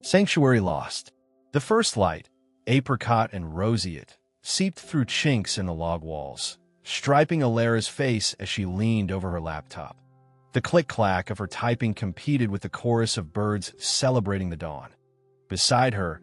Sanctuary lost. The first light, apricot and roseate, seeped through chinks in the log walls, striping Alara's face as she leaned over her laptop. The click-clack of her typing competed with the chorus of birds celebrating the dawn. Beside her,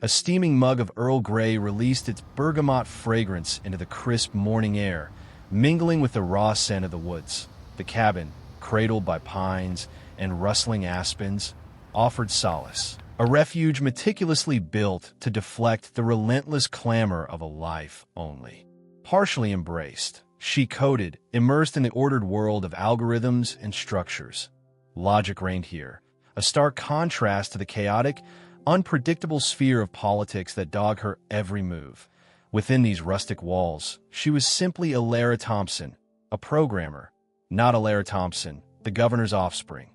a steaming mug of Earl Grey released its bergamot fragrance into the crisp morning air, mingling with the raw scent of the woods. The cabin, cradled by pines and rustling aspens, offered solace, a refuge meticulously built to deflect the relentless clamor of a life only. Partially embraced, she coded, immersed in the ordered world of algorithms and structures. Logic reigned here, a stark contrast to the chaotic, unpredictable sphere of politics that dogged her every move. Within these rustic walls, she was simply Alara Thompson, a programmer, not Alara Thompson, the governor's offspring.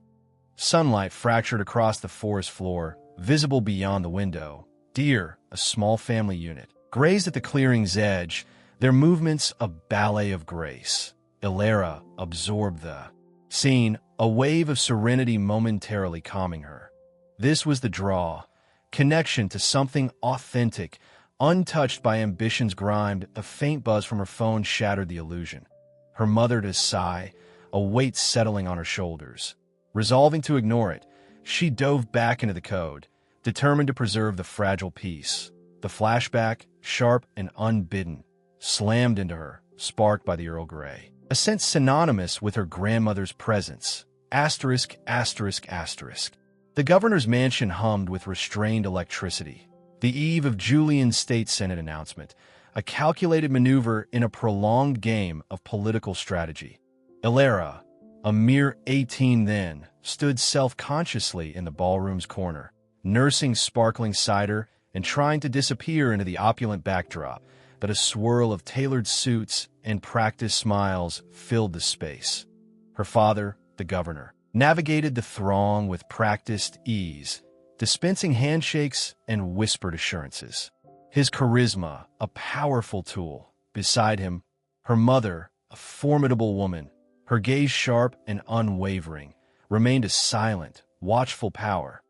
Sunlight fractured across the forest floor, visible beyond the window. Deer, a small family unit, grazed at the clearing's edge, their movements a ballet of grace. Alara absorbed the scene, a wave of serenity momentarily calming her. This was the draw, connection to something authentic, untouched by ambition's grind. A faint buzz from her phone shattered the illusion. Her mother to sigh, a weight settling on her shoulders. Resolving to ignore it, she dove back into the code, determined to preserve the fragile peace. The flashback, sharp and unbidden, slammed into her, sparked by the Earl Grey. A sense synonymous with her grandmother's presence. Asterisk, asterisk, asterisk. The governor's mansion hummed with restrained electricity. The eve of Julian's state senate announcement, a calculated maneuver in a prolonged game of political strategy. Alara, a mere 18 then, stood self-consciously in the ballroom's corner, nursing sparkling cider and trying to disappear into the opulent backdrop, but a swirl of tailored suits and practiced smiles filled the space. Her father, the governor, navigated the throng with practiced ease, dispensing handshakes and whispered assurances. His charisma, a powerful tool. Beside him, her mother, a formidable woman, her gaze sharp and unwavering, remained a silent, watchful power.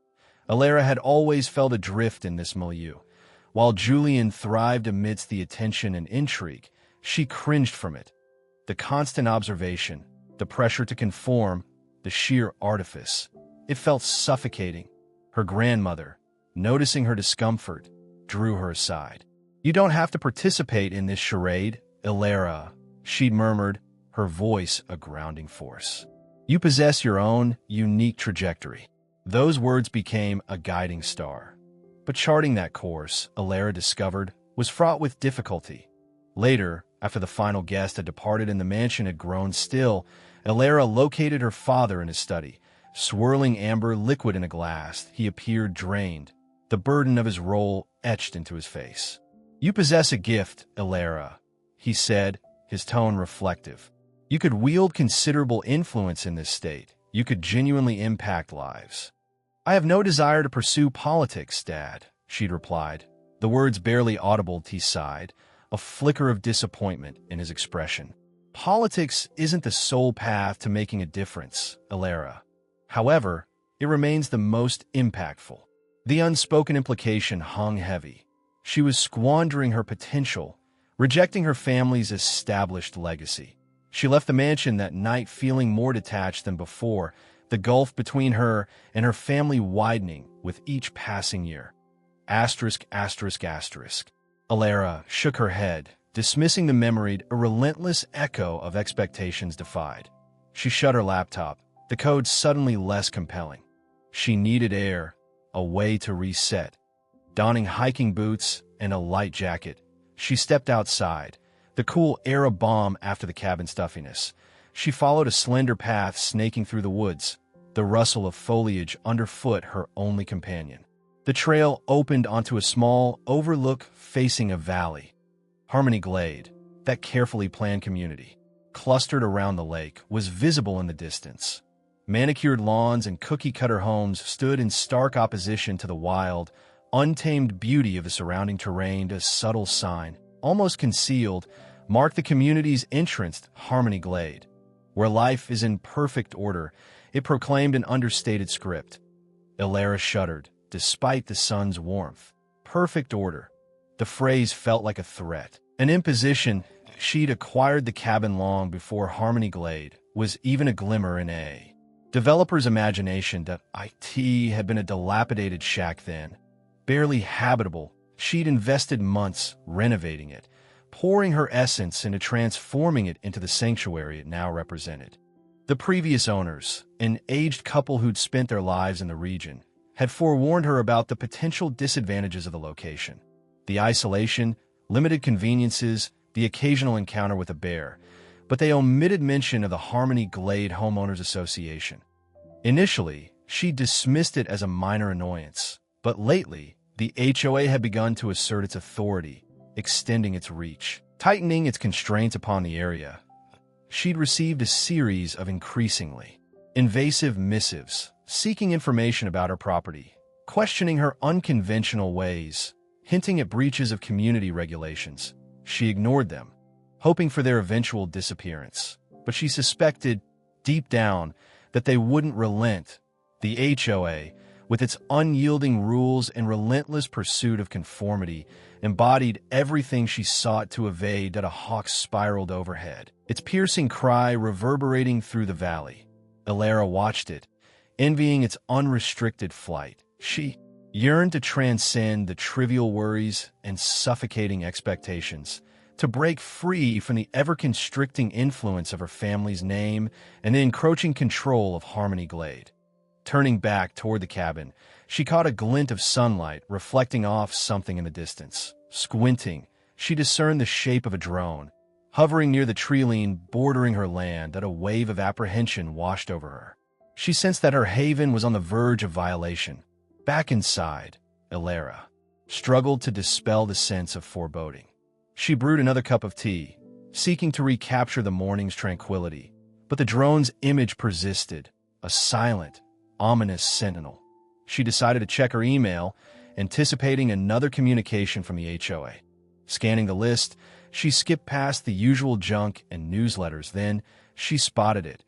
Alara had always felt adrift in this milieu. While Julian thrived amidst the attention and intrigue, she cringed from it. The constant observation, the pressure to conform, the sheer artifice. It felt suffocating. Her grandmother, noticing her discomfort, drew her aside. "You don't have to participate in this charade, Alara," she murmured, her voice a grounding force. "You possess your own unique trajectory." Those words became a guiding star. But charting that course, Alara discovered, was fraught with difficulty. Later, after the final guest had departed and the mansion had grown still, Alara located her father in his study. Swirling amber liquid in a glass, he appeared drained, the burden of his role etched into his face. "You possess a gift, Alara," he said, his tone reflective. "You could wield considerable influence in this state. You could genuinely impact lives." "I have no desire to pursue politics, Dad," she'd replied. The words barely audible. He sighed, a flicker of disappointment in his expression. "Politics isn't the sole path to making a difference, Alara. However, it remains the most impactful." The unspoken implication hung heavy. She was squandering her potential, rejecting her family's established legacy. She left the mansion that night feeling more detached than before, the gulf between her and her family widening with each passing year. Asterisk, asterisk, asterisk. Alara shook her head, dismissing the memory, a relentless echo of expectations defied. She shut her laptop, the code suddenly less compelling. She needed air, a way to reset. Donning hiking boots and a light jacket, she stepped outside, the cool air a balm after the cabin stuffiness. She followed a slender path snaking through the woods, the rustle of foliage underfoot her only companion. The trail opened onto a small overlook facing a valley. Harmony Glade, that carefully planned community, clustered around the lake, was visible in the distance. Manicured lawns and cookie-cutter homes stood in stark opposition to the wild, untamed beauty of the surrounding terrain. A subtle sign, almost concealed, marked the community's entrance. Harmony Glade, where life is in perfect order, it proclaimed an understated script. Alara shuddered, despite the sun's warmth. Perfect order. The phrase felt like a threat, an imposition. She'd acquired the cabin long before Harmony Glade was even a glimmer in a developer's imagination. That it had been a dilapidated shack then, barely habitable. She'd invested months renovating it, pouring her essence into transforming it into the sanctuary it now represented. The previous owners, an aged couple who'd spent their lives in the region, had forewarned her about the potential disadvantages of the location. The isolation, limited conveniences, the occasional encounter with a bear, but they omitted mention of the Harmony Glade Homeowners Association. Initially, she dismissed it as a minor annoyance, but lately, the HOA had begun to assert its authority, extending its reach, tightening its constraints upon the area. She'd received a series of increasingly invasive missives, seeking information about her property, questioning her unconventional ways, hinting at breaches of community regulations. She ignored them, hoping for their eventual disappearance. But she suspected, deep down, that they wouldn't relent. The HOA, with its unyielding rules and relentless pursuit of conformity, embodied everything she sought to evade. That a hawk spiraled overhead, its piercing cry reverberating through the valley. Elara watched it, envying its unrestricted flight. She yearned to transcend the trivial worries and suffocating expectations, to break free from the ever-constricting influence of her family's name and the encroaching control of Harmony Glade. Turning back toward the cabin, she caught a glint of sunlight reflecting off something in the distance. Squinting, she discerned the shape of a drone, hovering near the tree-line bordering her land. That a wave of apprehension washed over her. She sensed that her haven was on the verge of violation. Back inside, Elara struggled to dispel the sense of foreboding. She brewed another cup of tea, seeking to recapture the morning's tranquility, but the drone's image persisted, a silent, ominous sentinel. She decided to check her email, anticipating another communication from the HOA. Scanning the list, she skipped past the usual junk and newsletters. Then she spotted it,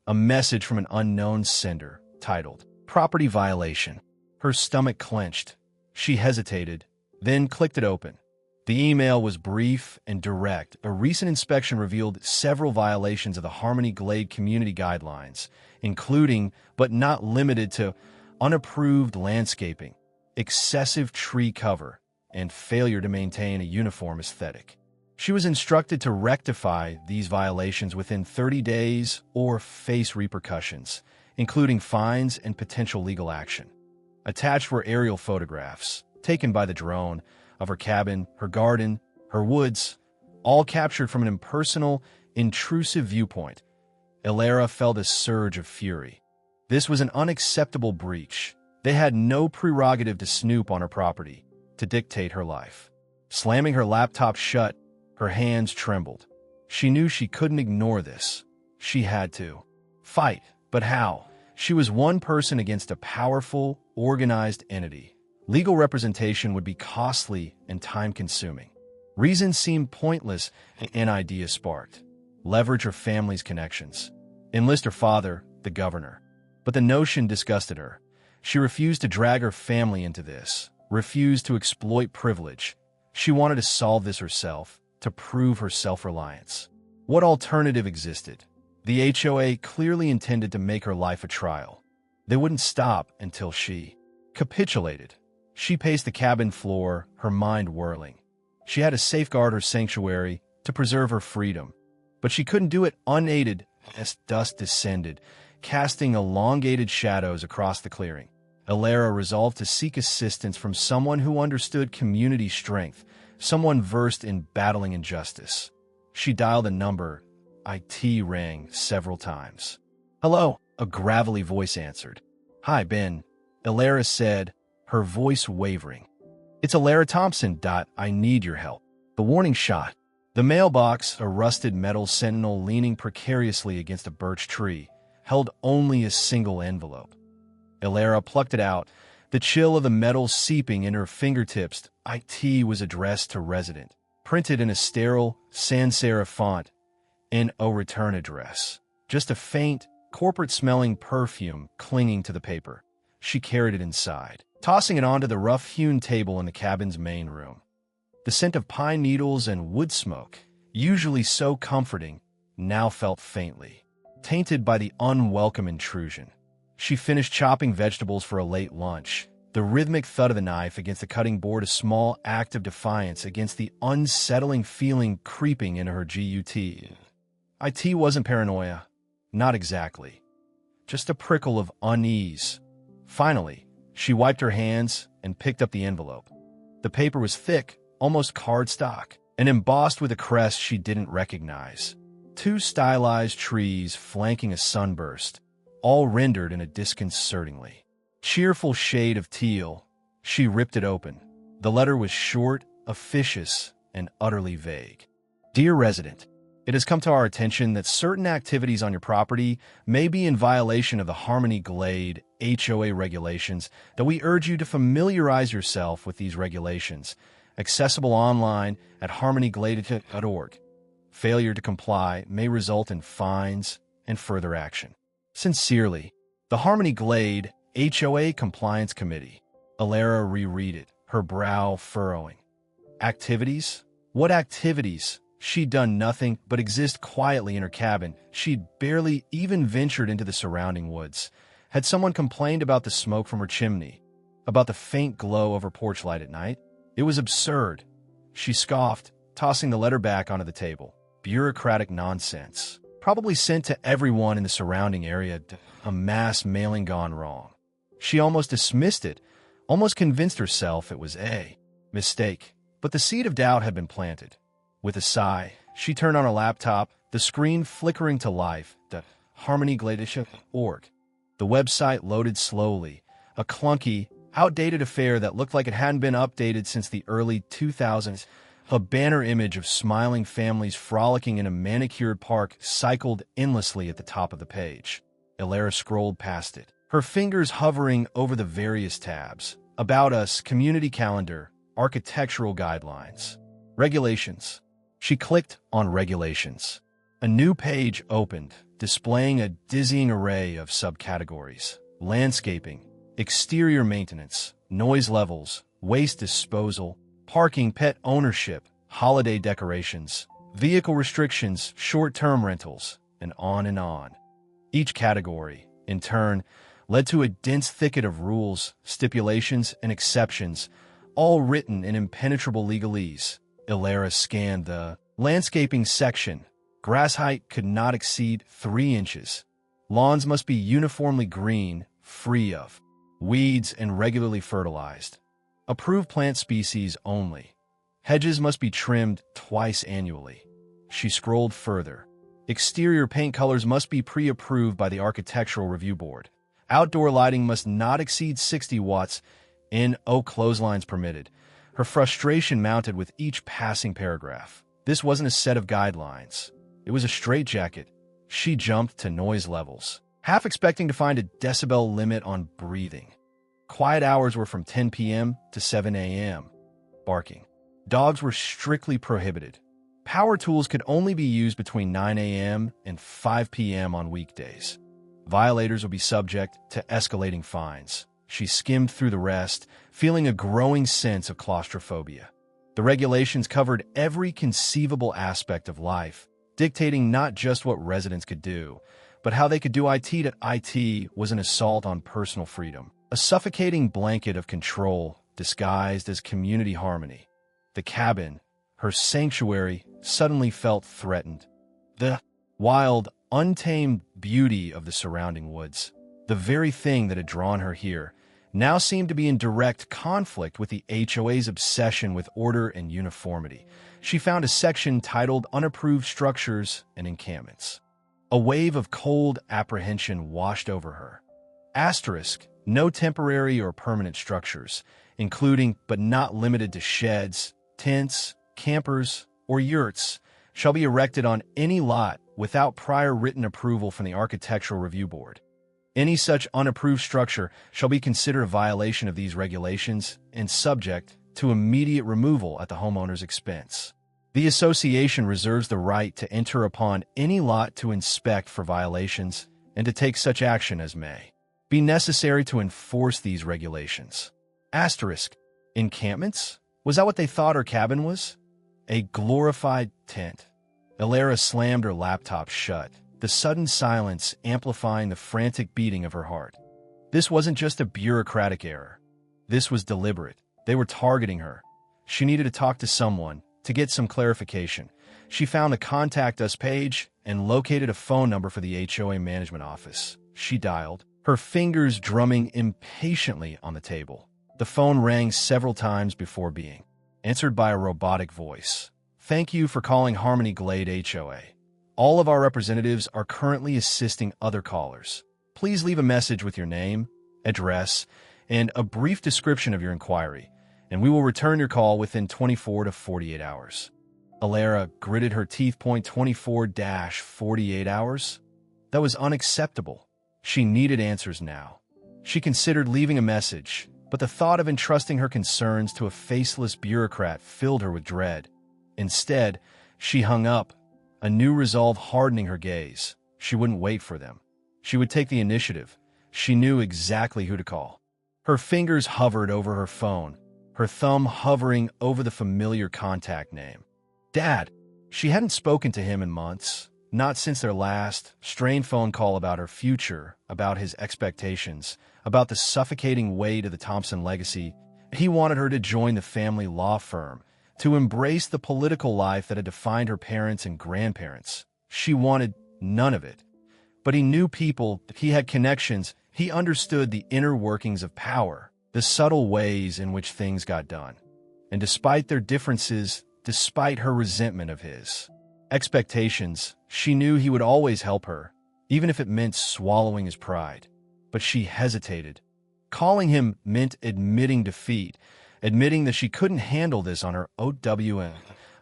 a message from an unknown sender, titled, "Property Violation." Her stomach clenched. She hesitated, then clicked it open. The email was brief and direct. A recent inspection revealed several violations of the Harmony Glade community guidelines, including, but not limited to, unapproved landscaping, excessive tree cover, and failure to maintain a uniform aesthetic. She was instructed to rectify these violations within 30 days or face repercussions, including fines and potential legal action. Attached were aerial photographs, taken by the drone, of her cabin, her garden, her woods, all captured from an impersonal, intrusive viewpoint. Elara felt a surge of fury. This was an unacceptable breach. They had no prerogative to snoop on her property, to dictate her life. Slamming her laptop shut, her hands trembled. She knew she couldn't ignore this. She had to fight, but how? She was one person against a powerful, organized entity. Legal representation would be costly and time-consuming. Reason seemed pointless, and an idea sparked. Leverage her family's connections. Enlist her father, the governor. But the notion disgusted her. She refused to drag her family into this, refused to exploit privilege. She wanted to solve this herself, to prove her self-reliance. What alternative existed? The HOA clearly intended to make her life a trial. They wouldn't stop until she capitulated. She paced the cabin floor, her mind whirling. She had to safeguard her sanctuary, to preserve her freedom. But she couldn't do it unaided as dusk descended, casting elongated shadows across the clearing. Elara resolved to seek assistance from someone who understood community strength, someone versed in battling injustice. She dialed a number. IT rang several times. "Hello," a gravelly voice answered. "Hi, Ben," Elara said, her voice wavering. "It's Elara Thompson. I need your help." The warning shot. The mailbox, a rusted metal sentinel leaning precariously against a birch tree, held only a single envelope. Elara plucked it out, the chill of the metal seeping in her fingertips. IT was addressed to resident, printed in a sterile, sans-serif font, and a return address. Just a faint, corporate-smelling perfume clinging to the paper. She carried it inside. tossing it onto the rough-hewn table in the cabin's main room. The scent of pine needles and wood smoke, usually so comforting, now felt faintly tainted by the unwelcome intrusion. She finished chopping vegetables for a late lunch, the rhythmic thud of the knife against the cutting board a small act of defiance against the unsettling feeling creeping into her gut. It wasn't paranoia. Not exactly. Just a prickle of unease. Finally, she wiped her hands and picked up the envelope. The paper was thick, almost cardstock, and embossed with a crest she didn't recognize. 2 stylized trees flanking a sunburst, all rendered in a disconcertingly cheerful shade of teal. She ripped it open. The letter was short, officious, and utterly vague. Dear resident, it has come to our attention that certain activities on your property may be in violation of the Harmony Glade HOA regulations, that we urge you to familiarize yourself with these regulations, accessible online at harmonyglade.org. Failure to comply may result in fines and further action. Sincerely, the Harmony Glade HOA Compliance Committee. Alara reread it, her brow furrowing. Activities? What activities? She'd done nothing but exist quietly in her cabin. She'd barely even ventured into the surrounding woods. Had someone complained about the smoke from her chimney? About the faint glow of her porch light at night? It was absurd. She scoffed, tossing the letter back onto the table. Bureaucratic nonsense. Probably sent to everyone in the surrounding area. A mass mailing gone wrong. She almost dismissed it, almost convinced herself it was a mistake. But the seed of doubt had been planted. With a sigh, she turned on her laptop, the screen flickering to life. The harmonyglade.org. The website loaded slowly, a clunky, outdated affair that looked like it hadn't been updated since the early 2000s. A banner image of smiling families frolicking in a manicured park cycled endlessly at the top of the page. Alara scrolled past it, her fingers hovering over the various tabs. About Us, Community Calendar, Architectural Guidelines, Regulations. She clicked on Regulations. A new page opened, displaying a dizzying array of subcategories: landscaping, exterior maintenance, noise levels, waste disposal, parking, pet ownership, holiday decorations, vehicle restrictions, short-term rentals, and on and on. Each category, in turn, led to a dense thicket of rules, stipulations, and exceptions, all written in impenetrable legalese. Alara scanned the landscaping section. Grass height could not exceed 3 inches. Lawns must be uniformly green, free of weeds, and regularly fertilized. Approved plant species only. Hedges must be trimmed twice annually. She scrolled further. Exterior paint colors must be pre-approved by the Architectural Review Board. Outdoor lighting must not exceed 60 watts. No clotheslines permitted. Her frustration mounted with each passing paragraph. This wasn't a set of guidelines. It was a straitjacket. She jumped to noise levels, half expecting to find a decibel limit on breathing. Quiet hours were from 10 p.m. to 7 a.m. Barking. Dogs were strictly prohibited. Power tools could only be used between 9 a.m. and 5 p.m. on weekdays. Violators would be subject to escalating fines. She skimmed through the rest, feeling a growing sense of claustrophobia. The regulations covered every conceivable aspect of life, dictating not just what residents could do, but how they could do it. It was an assault on personal freedom, a suffocating blanket of control disguised as community harmony. The cabin, her sanctuary, suddenly felt threatened. The wild, untamed beauty of the surrounding woods, the very thing that had drawn her here, now seemed to be in direct conflict with the HOA's obsession with order and uniformity. She found a section titled Unapproved Structures and Encampments. A wave of cold apprehension washed over her. Asterisk, no temporary or permanent structures, including but not limited to sheds, tents, campers, or yurts, shall be erected on any lot without prior written approval from the Architectural Review Board. Any such unapproved structure shall be considered a violation of these regulations and subject to immediate removal at the homeowner's expense. The association reserves the right to enter upon any lot to inspect for violations and to take such action as may be necessary to enforce these regulations. Asterisk. Encampments? Was that what they thought her cabin was? A glorified tent. Alara slammed her laptop shut, the sudden silence amplifying the frantic beating of her heart. This wasn't just a bureaucratic error. This was deliberate. They were targeting her. She needed to talk to someone, to get some clarification. She found the Contact Us page and located a phone number for the HOA management office. She dialed, her fingers drumming impatiently on the table. The phone rang several times before being answered by a robotic voice. Thank you for calling Harmony Glade HOA. All of our representatives are currently assisting other callers. Please leave a message with your name, address, and a brief description of your inquiry, and we will return your call within 24 to 48 hours. Alara gritted her teeth. 24-48 hours? That was unacceptable. She needed answers now. She considered leaving a message, but the thought of entrusting her concerns to a faceless bureaucrat filled her with dread. Instead, she hung up, a new resolve hardening her gaze. She wouldn't wait for them. She would take the initiative. She knew exactly who to call. Her fingers hovered over her phone, her thumb hovering over the familiar contact name. Dad. She hadn't spoken to him in months, not since their last strained phone call about her future, about his expectations, about the suffocating weight of the Thompson legacy. He wanted her to join the family law firm, to embrace the political life that had defined her parents and grandparents. She wanted none of it. But he knew people, he had connections, he understood the inner workings of power, the subtle ways in which things got done. And despite their differences, despite her resentment of his expectations, she knew he would always help her, even if it meant swallowing his pride. But she hesitated. Calling him meant admitting defeat, admitting that she couldn't handle this on her own.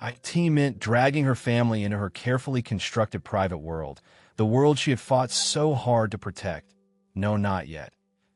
It meant dragging her family into her carefully constructed private world, the world she had fought so hard to protect. No, not yet.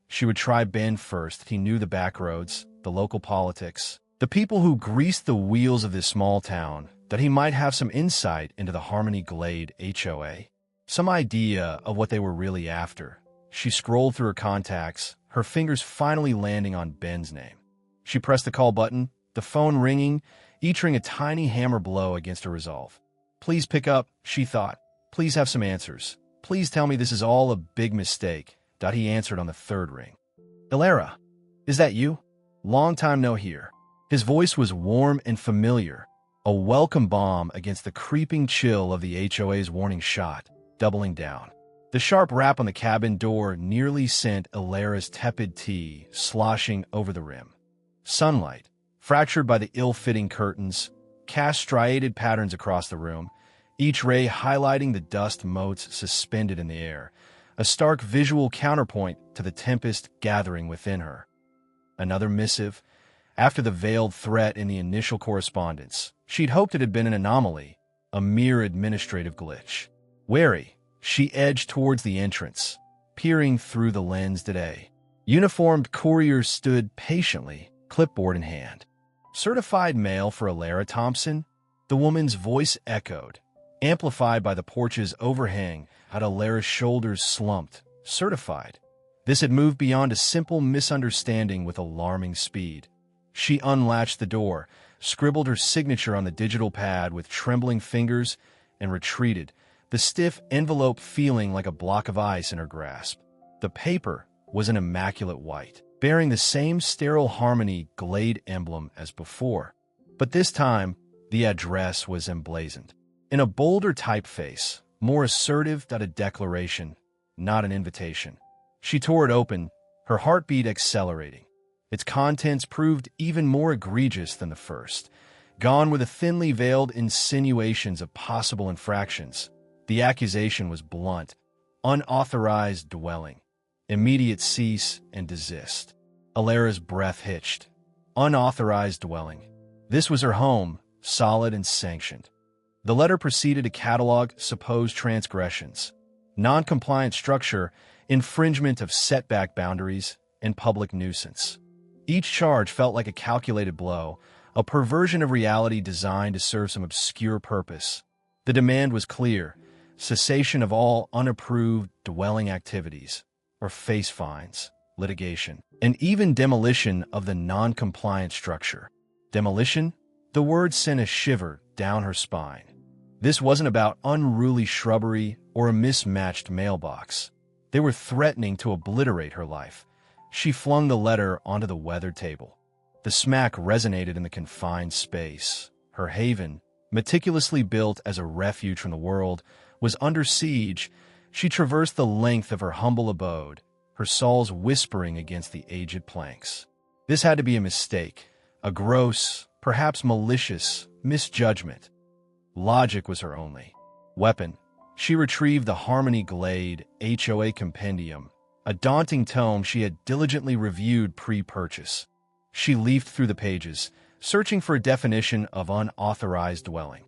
She would try Ben first. He knew the back roads, the local politics, the people who greased the wheels of this small town, that he might have some insight into the Harmony Glade HOA, some idea of what they were really after. She scrolled through her contacts, her fingers finally landing on Ben's name. She pressed the call button, the phone ringing, each ring a tiny hammer blow against her resolve. Please pick up, she thought. Please have some answers. Please tell me this is all a big mistake. He answered on the third ring. Alara, is that you? Long time no hear. His voice was warm and familiar, a welcome balm against the creeping chill of the HOA's warning shot, doubling down. The sharp rap on the cabin door nearly sent Alara's tepid tea sloshing over the rim. Sunlight, fractured by the ill-fitting curtains, cast striated patterns across the room, each ray highlighting the dust motes suspended in the air, a stark visual counterpoint to the tempest gathering within her. Another missive. After the veiled threat in the initial correspondence, she'd hoped it had been an anomaly, a mere administrative glitch. Wary, she edged towards the entrance, peering through the lens today. Uniformed couriers stood patiently, clipboard in hand. Certified mail for Alara Thompson? The woman's voice echoed, amplified by the porch's overhang. Had Alara's shoulders slumped. Certified. This had moved beyond a simple misunderstanding with alarming speed. She unlatched the door, scribbled her signature on the digital pad with trembling fingers, and retreated, the stiff envelope feeling like a block of ice in her grasp. The paper was an immaculate white, bearing the same sterile Harmony Glade emblem as before. But this time, the address was emblazoned. In a bolder typeface, more assertive than a declaration, not an invitation. She tore it open, her heartbeat accelerating. Its contents proved even more egregious than the first. Gone were the thinly veiled insinuations of possible infractions. The accusation was blunt: unauthorized dwelling. Immediate cease and desist. Alara's breath hitched. Unauthorized dwelling. This was her home, solid and sanctioned. The letter proceeded to catalog supposed transgressions: non-compliant structure, infringement of setback boundaries, and public nuisance. Each charge felt like a calculated blow, a perversion of reality designed to serve some obscure purpose. The demand was clear: cessation of all unapproved dwelling activities, or face fines. litigation, and even demolition of the non-compliant structure. Demolition? The word sent a shiver down her spine. This wasn't about unruly shrubbery or a mismatched mailbox. They were threatening to obliterate her life. She flung the letter onto the weathered table. The smack resonated in the confined space. Her haven, meticulously built as a refuge from the world, was under siege. She traversed the length of her humble abode, her soles whispering against the aged planks. This had to be a mistake, a gross, perhaps malicious, misjudgment. Logic was her only weapon. She retrieved the Harmony Glade HOA Compendium, a daunting tome she had diligently reviewed pre-purchase. She leafed through the pages, searching for a definition of unauthorized dwelling.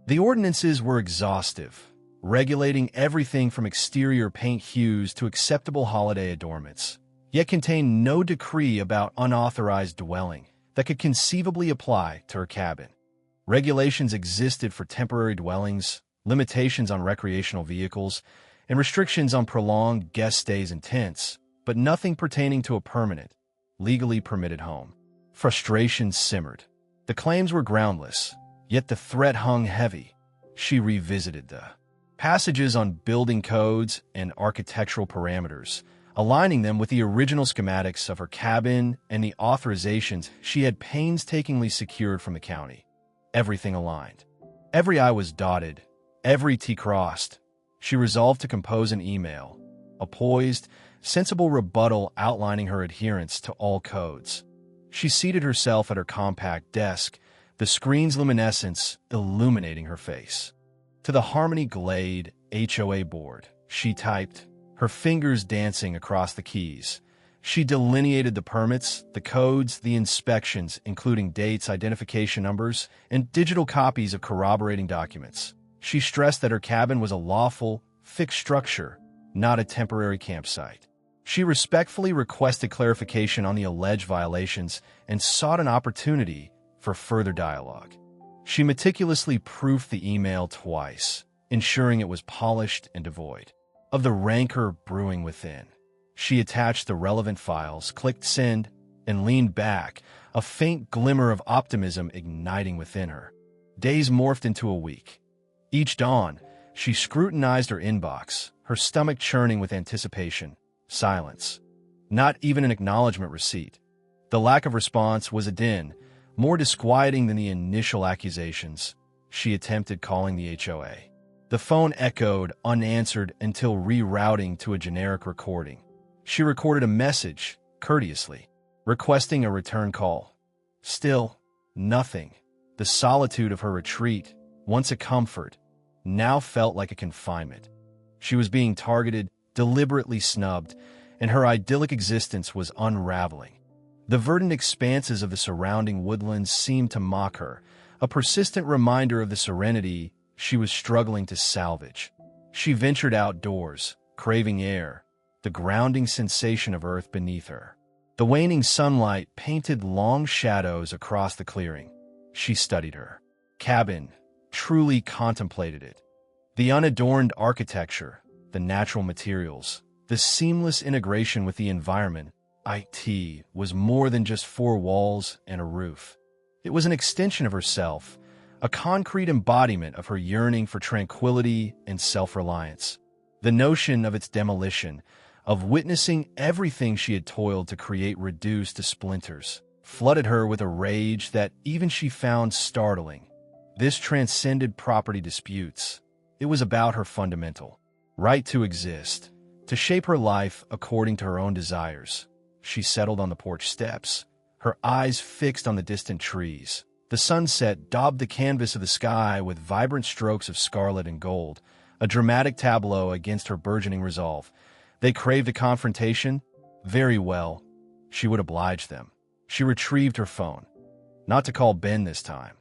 The ordinances were exhaustive, regulating everything from exterior paint hues to acceptable holiday adornments, yet contained no decree about unauthorized dwelling that could conceivably apply to her cabin. Regulations existed for temporary dwellings, limitations on recreational vehicles, and restrictions on prolonged guest stays in tents, but nothing pertaining to a permanent, legally permitted home. Frustration simmered. The claims were groundless, yet the threat hung heavy. She revisited the passages on building codes and architectural parameters, aligning them with the original schematics of her cabin and the authorizations she had painstakingly secured from the county. Everything aligned. Every I was dotted, every T crossed. She resolved to compose an email, a poised, sensible rebuttal outlining her adherence to all codes. She seated herself at her compact desk, the screen's luminescence illuminating her face. To the Harmony Glade HOA board, she typed, her fingers dancing across the keys. She delineated the permits, the codes, the inspections, including dates, identification numbers, and digital copies of corroborating documents. She stressed that her cabin was a lawful, fixed structure, not a temporary campsite. She respectfully requested clarification on the alleged violations and sought an opportunity for further dialogue. She meticulously proofed the email twice, ensuring it was polished and devoid of the rancor brewing within. She attached the relevant files, clicked send, and leaned back, a faint glimmer of optimism igniting within her. Days morphed into a week. Each dawn, she scrutinized her inbox, her stomach churning with anticipation. Silence. Not even an acknowledgement receipt. The lack of response was a din, more disquieting than the initial accusations. She attempted calling the HOA. The phone echoed, unanswered, until rerouting to a generic recording. She recorded a message, courteously, requesting a return call. Still, nothing. The solitude of her retreat, once a comfort, now felt like a confinement. She was being targeted, deliberately snubbed, and her idyllic existence was unraveling. The verdant expanses of the surrounding woodlands seemed to mock her, a persistent reminder of the serenity she was struggling to salvage. She ventured outdoors, craving air, the grounding sensation of earth beneath her. The waning sunlight painted long shadows across the clearing. She studied her cabin, truly contemplated it. The unadorned architecture, the natural materials, the seamless integration with the environment, IT, was more than just four walls and a roof. It was an extension of herself, a concrete embodiment of her yearning for tranquility and self-reliance. The notion of its demolition, of witnessing everything she had toiled to create reduced to splinters, flooded her with a rage that even she found startling. This transcended property disputes. It was about her fundamental right to exist, to shape her life according to her own desires. She settled on the porch steps, her eyes fixed on the distant trees. The sunset daubed the canvas of the sky with vibrant strokes of scarlet and gold, a dramatic tableau against her burgeoning resolve. They craved a confrontation? Very well. She would oblige them. She retrieved her phone. Not to call Ben this time.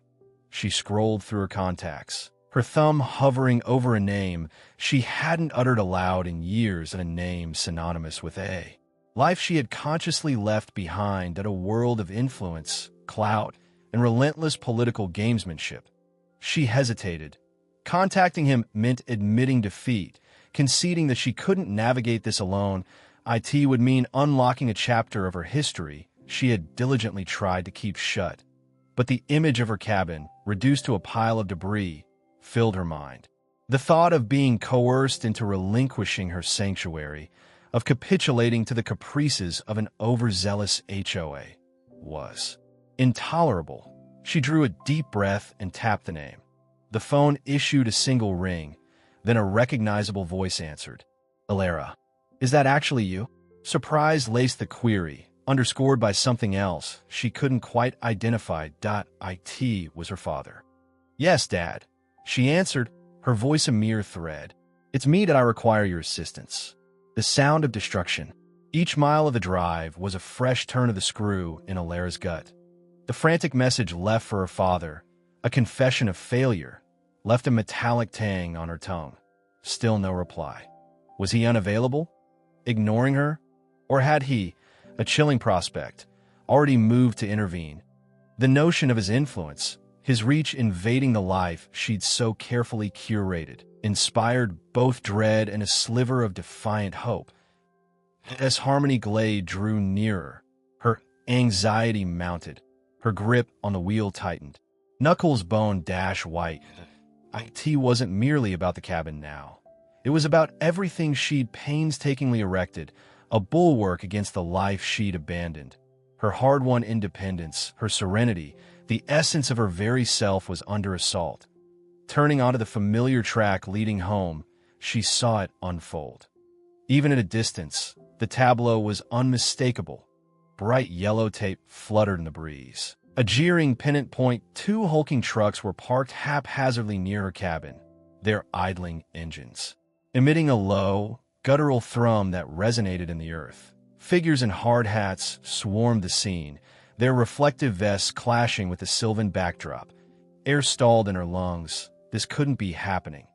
She scrolled through her contacts, her thumb hovering over a name she hadn't uttered aloud in years, and a name synonymous with a life she had consciously left behind at a world of influence, clout, and relentless political gamesmanship. She hesitated. Contacting him meant admitting defeat, conceding that she couldn't navigate this alone, .it would mean unlocking a chapter of her history she had diligently tried to keep shut. But the image of her cabin, reduced to a pile of debris, filled her mind. The thought of being coerced into relinquishing her sanctuary, of capitulating to the caprices of an overzealous HOA, was intolerable. She drew a deep breath and tapped the name. The phone issued a single ring, then a recognizable voice answered. "Alara, is that actually you?" Surprise laced the query, underscored by something else she couldn't quite identify. It was her father. "Yes, Dad," she answered, her voice a mere thread. "It's me that I require your assistance." The sound of destruction. Each mile of the drive was a fresh turn of the screw in Alara's gut. The frantic message left for her father, a confession of failure, left a metallic tang on her tongue. Still no reply. Was he unavailable? Ignoring her? Or had he, a chilling prospect, already moved to intervene? The notion of his influence, his reach invading the life she'd so carefully curated, inspired both dread and a sliver of defiant hope. As Harmony Glade drew nearer, her anxiety mounted, her grip on the wheel tightened. Knuckles' bone dash white. It wasn't merely about the cabin now. It was about everything she'd painstakingly erected, a bulwark against the life she'd abandoned. Her hard-won independence, her serenity, the essence of her very self was under assault. Turning onto the familiar track leading home, she saw it unfold. Even at a distance, the tableau was unmistakable. Bright yellow tape fluttered in the breeze. A jeering pennant point, two hulking trucks were parked haphazardly near her cabin, their idling engines, emitting a low, guttural thrum that resonated in the earth. Figures in hard hats swarmed the scene, their reflective vests clashing with the sylvan backdrop. Air stalled in her lungs. This couldn't be happening.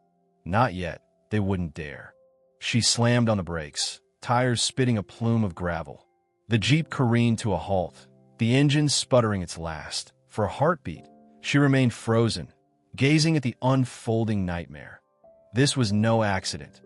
Not yet. They wouldn't dare. She slammed on the brakes, tires spitting a plume of gravel. The Jeep careened to a halt, the engine sputtering its last. For a heartbeat, she remained frozen, gazing at the unfolding nightmare. This was no accident.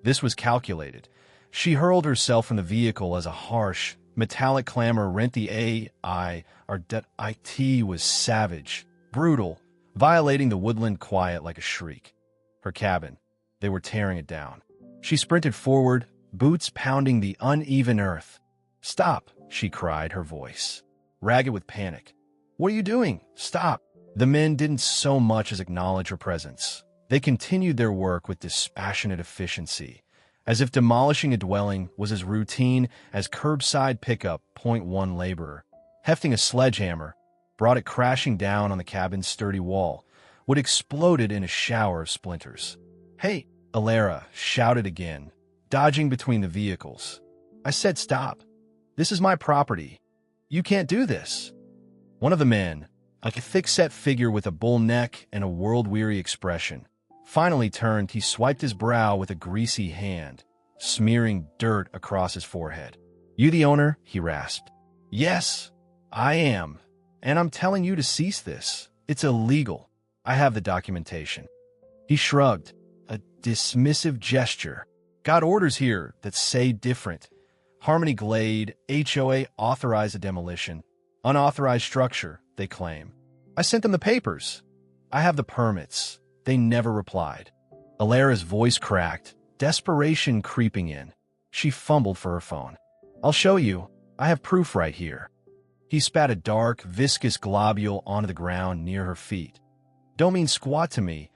This was calculated. She hurled herself from the vehicle as a harsh, metallic clamor rent the AI. It was savage, brutal, violating the woodland quiet like a shriek. Her cabin. They were tearing it down. She sprinted forward, boots pounding the uneven earth. "Stop," she cried, her voice ragged with panic. "What are you doing? Stop." The men didn't so much as acknowledge her presence. They continued their work with dispassionate efficiency, as if demolishing a dwelling was as routine as curbside pickup. One laborer, hefting a sledgehammer, brought it crashing down on the cabin's sturdy wall, what exploded in a shower of splinters. "Hey!" Alara shouted again, dodging between the vehicles. "I said stop. This is my property. You can't do this." One of the men, a thick-set figure with a bull neck and a world-weary expression, finally turned. He swiped his brow with a greasy hand, smearing dirt across his forehead. "You the owner?" he rasped. "Yes, I am. And I'm telling you to cease this. It's illegal. I have the documentation." He shrugged, a dismissive gesture. "Got orders here that say different. Harmony Glade, HOA authorized a demolition. Unauthorized structure, they claim. I sent them the papers. I have the permits." They never replied. Alara's voice cracked, desperation creeping in. She fumbled for her phone. "I'll show you. I have proof right here." He spat a dark, viscous globule onto the ground near her feet. "Don't mean squat to me,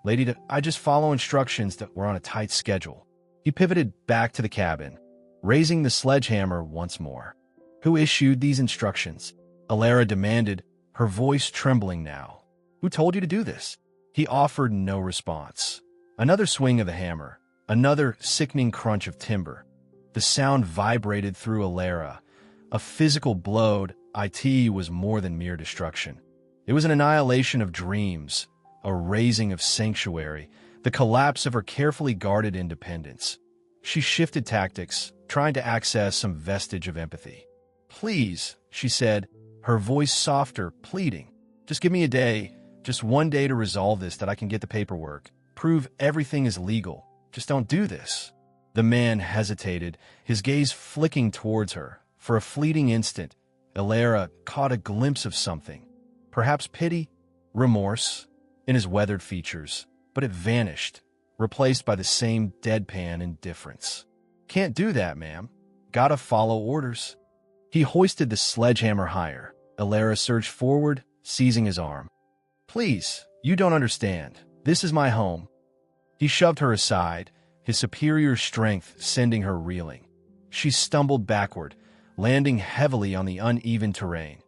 lady. I just follow instructions that were on a tight schedule." He pivoted back to the cabin, raising the sledgehammer once more. "Who issued these instructions?" Alara demanded, her voice trembling now. "Who told you to do this?" He offered no response. Another swing of the hammer, another sickening crunch of timber. The sound vibrated through Alara. A physical blow. It was more than mere destruction. It was an annihilation of dreams, a razing of sanctuary, the collapse of her carefully guarded independence. She shifted tactics, trying to access some vestige of empathy. "Please," she said, her voice softer, pleading. "Just give me a day, just one day to resolve this, that I can get the paperwork, prove everything is legal. Just don't do this." The man hesitated, his gaze flicking towards her. For a fleeting instant, Alara caught a glimpse of something. Perhaps pity, remorse, in his weathered features, but it vanished, replaced by the same deadpan indifference. "Can't do that, ma'am. Gotta follow orders." He hoisted the sledgehammer higher. Alara surged forward, seizing his arm. "Please, you don't understand. This is my home." He shoved her aside, his superior strength sending her reeling. She stumbled backward, landing heavily on the uneven terrain.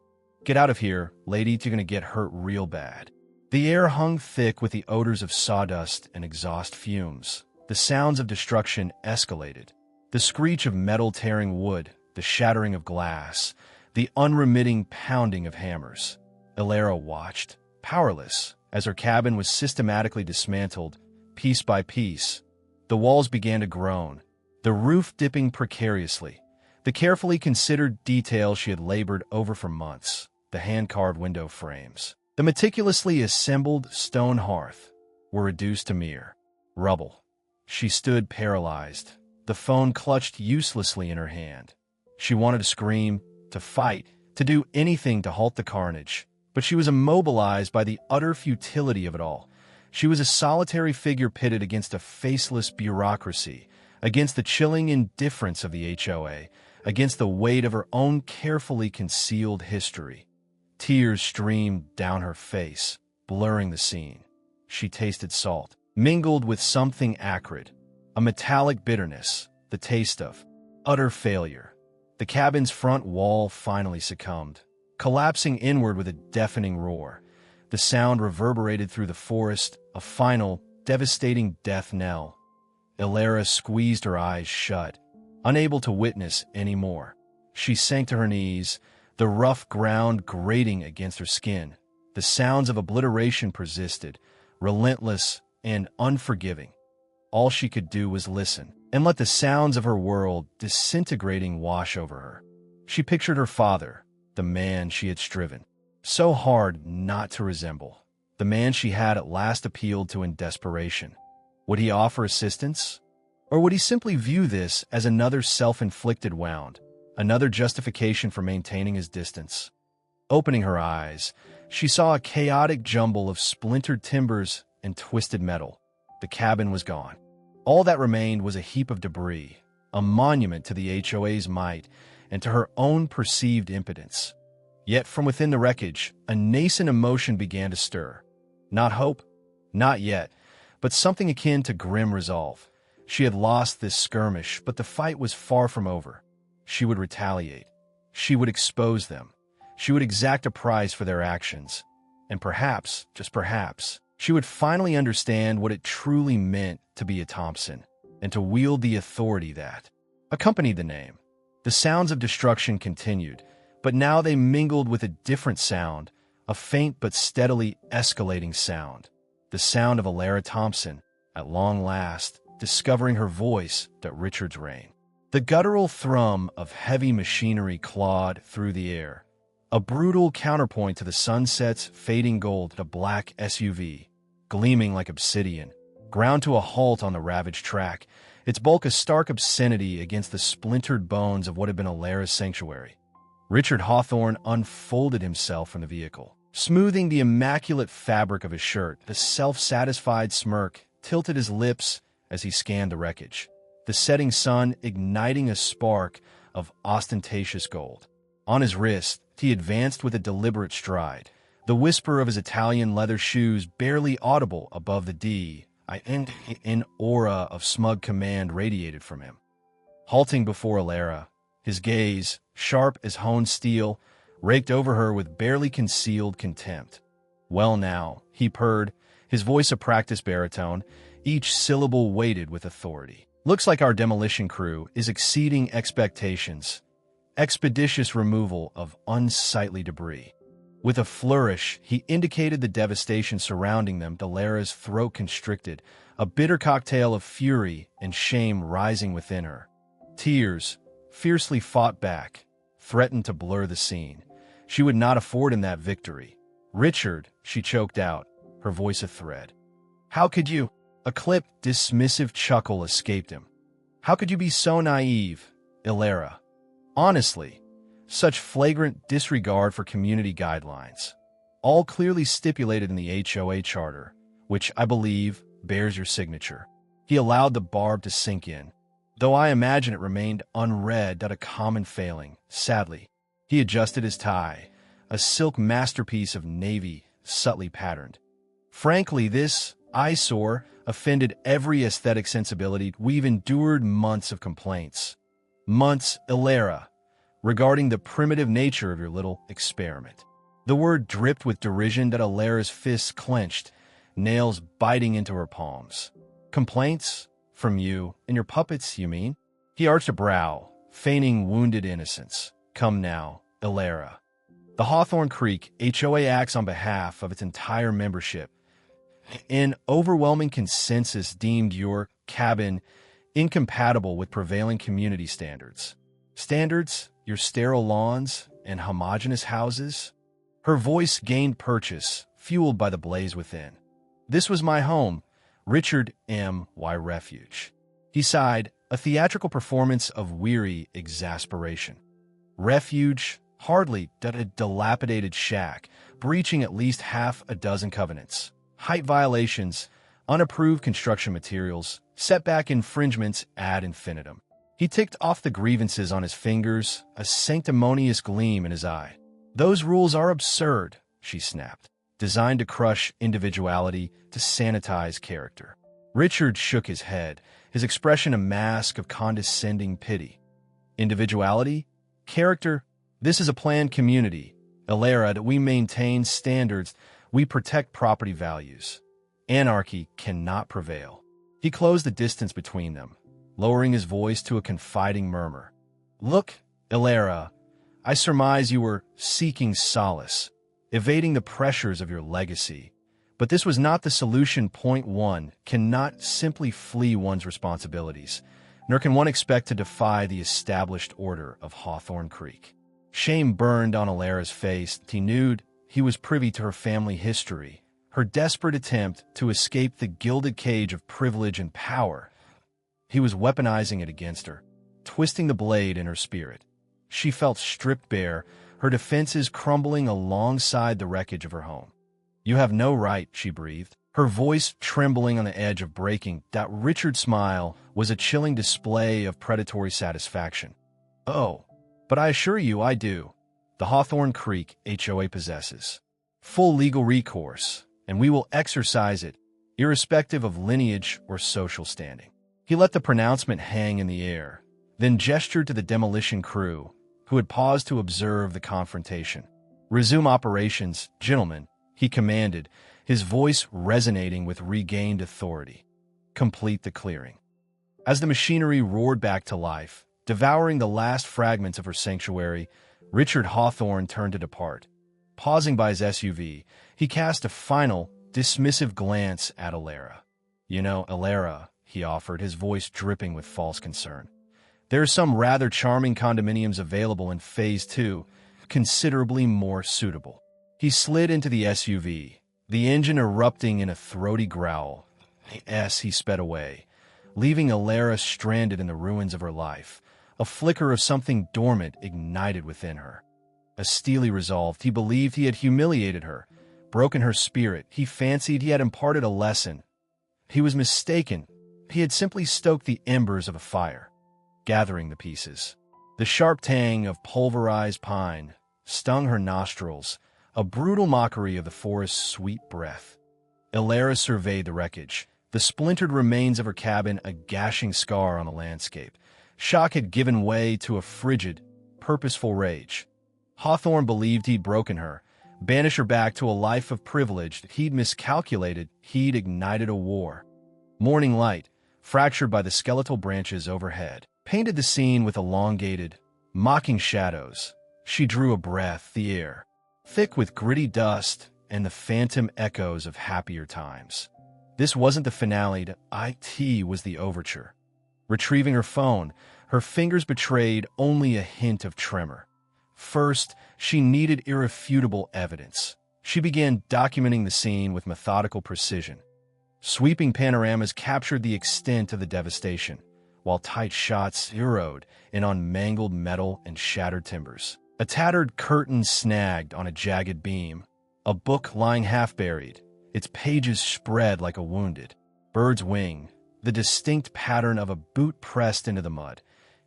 "Get out of here, lady, you're gonna get hurt real bad." The air hung thick with the odors of sawdust and exhaust fumes. The sounds of destruction escalated. The screech of metal tearing wood, the shattering of glass, the unremitting pounding of hammers. Alara watched, powerless, as her cabin was systematically dismantled, piece by piece. The walls began to groan, the roof dipping precariously. The carefully considered details she had labored over for months, the hand-carved window frames, the meticulously assembled stone hearth, were reduced to mere rubble. She stood paralyzed, the phone clutched uselessly in her hand. She wanted to scream, to fight, to do anything to halt the carnage, but she was immobilized by the utter futility of it all. She was a solitary figure pitted against a faceless bureaucracy, against the chilling indifference of the HOA, against the weight of her own carefully concealed history. Tears streamed down her face, blurring the scene. She tasted salt, mingled with something acrid, a metallic bitterness, the taste of utter failure. The cabin's front wall finally succumbed, collapsing inward with a deafening roar. The sound reverberated through the forest, a final, devastating death knell. Alara squeezed her eyes shut, unable to witness any more. She sank to her knees, the rough ground grating against her skin. The sounds of obliteration persisted, relentless and unforgiving. All she could do was listen, and let the sounds of her world disintegrating wash over her. She pictured her father, the man she had striven so hard not to resemble, the man she had at last appealed to in desperation. Would he offer assistance? Or would he simply view this as another self-inflicted wound, another justification for maintaining his distance? Opening her eyes, she saw a chaotic jumble of splintered timbers and twisted metal. The cabin was gone. All that remained was a heap of debris, a monument to the HOA's might and to her own perceived impotence. Yet from within the wreckage, a nascent emotion began to stir. Not hope, not yet, but something akin to grim resolve. She had lost this skirmish, but the fight was far from over. She would retaliate. She would expose them. She would exact a price for their actions. And perhaps, just perhaps, she would finally understand what it truly meant to be a Thompson and to wield the authority that accompanied the name. The sounds of destruction continued, but now they mingled with a different sound, a faint but steadily escalating sound. The sound of Alara Thompson, at long last, discovering her voice at Richard's reign. The guttural thrum of heavy machinery clawed through the air, a brutal counterpoint to the sunset's fading gold. A black SUV, gleaming like obsidian, ground to a halt on the ravaged track, its bulk a stark obscenity against the splintered bones of what had been Alara's sanctuary. Richard Hawthorne unfolded himself from the vehicle, smoothing the immaculate fabric of his shirt. The self-satisfied smirk tilted his lips as he scanned the wreckage, the setting sun igniting a spark of ostentatious gold. On his wrist, he advanced with a deliberate stride, the whisper of his Italian leather shoes barely audible above the D.I.N. aura of smug command radiated from him. Halting before Alara, his gaze, sharp as honed steel, raked over her with barely concealed contempt. "Well now," he purred, his voice a practiced baritone, each syllable weighted with authority. "Looks like our demolition crew is exceeding expectations. Expeditious removal of unsightly debris." With a flourish, he indicated the devastation surrounding them. Alara's throat constricted, a bitter cocktail of fury and shame rising within her. Tears, fiercely fought back, threatened to blur the scene. She would not afford him that victory. "Richard," she choked out, her voice a thread. "How could you?" A clipped, dismissive chuckle escaped him. How could you be so naive, Ilera? Honestly, such flagrant disregard for community guidelines, all clearly stipulated in the HOA charter, which I believe bears your signature. He allowed the barb to sink in, though I imagine it remained unread at a common failing. Sadly, he adjusted his tie, a silk masterpiece of navy subtly patterned. Frankly, this eyesore offended every aesthetic sensibility. We've endured months of complaints. Months, Ilera, regarding the primitive nature of your little experiment. The word dripped with derision that Ilera's fists clenched, nails biting into her palms. Complaints? From you and your puppets, you mean? He arched a brow, feigning wounded innocence. Come now, Ilera. The Hawthorne Creek HOA acts on behalf of its entire membership. An overwhelming consensus deemed your cabin incompatible with prevailing community standards. Standards, your sterile lawns and homogeneous houses? Her voice gained purchase, fueled by the blaze within. This was my home, Richard M. Y. Refuge. He sighed, a theatrical performance of weary exasperation. Refuge, hardly a dilapidated shack, breaching at least half a dozen covenants. Height violations, unapproved construction materials, setback infringements ad infinitum. He ticked off the grievances on his fingers, a sanctimonious gleam in his eye. Those rules are absurd, she snapped, designed to crush individuality, to sanitize character. Richard shook his head, his expression a mask of condescending pity. Individuality? Character? This is a planned community. Ilera, that we maintain standards, we protect property values. Anarchy cannot prevail. He closed the distance between them, lowering his voice to a confiding murmur. Look, Ilera, I surmise you were seeking solace, evading the pressures of your legacy. But this was not the solution. Point one cannot simply flee one's responsibilities, nor can one expect to defy the established order of Hawthorne Creek. Shame burned on Ilera's face. He knew he was privy to her family history, her desperate attempt to escape the gilded cage of privilege and power. He was weaponizing it against her, twisting the blade in her spirit. She felt stripped bare, her defenses crumbling alongside the wreckage of her home. You have no right, she breathed, her voice trembling on the edge of breaking. That Richard's smile was a chilling display of predatory satisfaction. Oh, but I assure you I do. The Hawthorne Creek HOA possesses full legal recourse, and we will exercise it, irrespective of lineage or social standing. He let the pronouncement hang in the air, then gestured to the demolition crew, who had paused to observe the confrontation. Resume operations, gentlemen, he commanded, his voice resonating with regained authority. Complete the clearing. As the machinery roared back to life, devouring the last fragments of her sanctuary, Richard Hawthorne turned to depart. Pausing by his SUV, he cast a final, dismissive glance at Ilera. You know, Ilera, he offered, his voice dripping with false concern. There are some rather charming condominiums available in Phase 2, considerably more suitable. He slid into the SUV, the engine erupting in a throaty growl. Yes, he sped away, leaving Ilera stranded in the ruins of her life. A flicker of something dormant ignited within her. A steely resolve. He believed he had humiliated her, broken her spirit. He fancied he had imparted a lesson. He was mistaken. He had simply stoked the embers of a fire, gathering the pieces. The sharp tang of pulverized pine stung her nostrils, a brutal mockery of the forest's sweet breath. Ilera surveyed the wreckage, the splintered remains of her cabin a gashing scar on the landscape. Shock had given way to a frigid, purposeful rage. Hawthorne believed he'd broken her, banished her back to a life of privilege. He'd miscalculated, he'd ignited a war. Morning light, fractured by the skeletal branches overhead, painted the scene with elongated, mocking shadows. She drew a breath, the air, thick with gritty dust and the phantom echoes of happier times. This wasn't the finale, it was the overture. Retrieving her phone, her fingers betrayed only a hint of tremor. First, she needed irrefutable evidence. She began documenting the scene with methodical precision. Sweeping panoramas captured the extent of the devastation. while tight shots zeroed in on mangled metal and shattered timbers. A tattered curtain snagged on a jagged beam, a book lying half-buried, its pages spread like a wounded bird's wing, the distinct pattern of a boot pressed into the mud.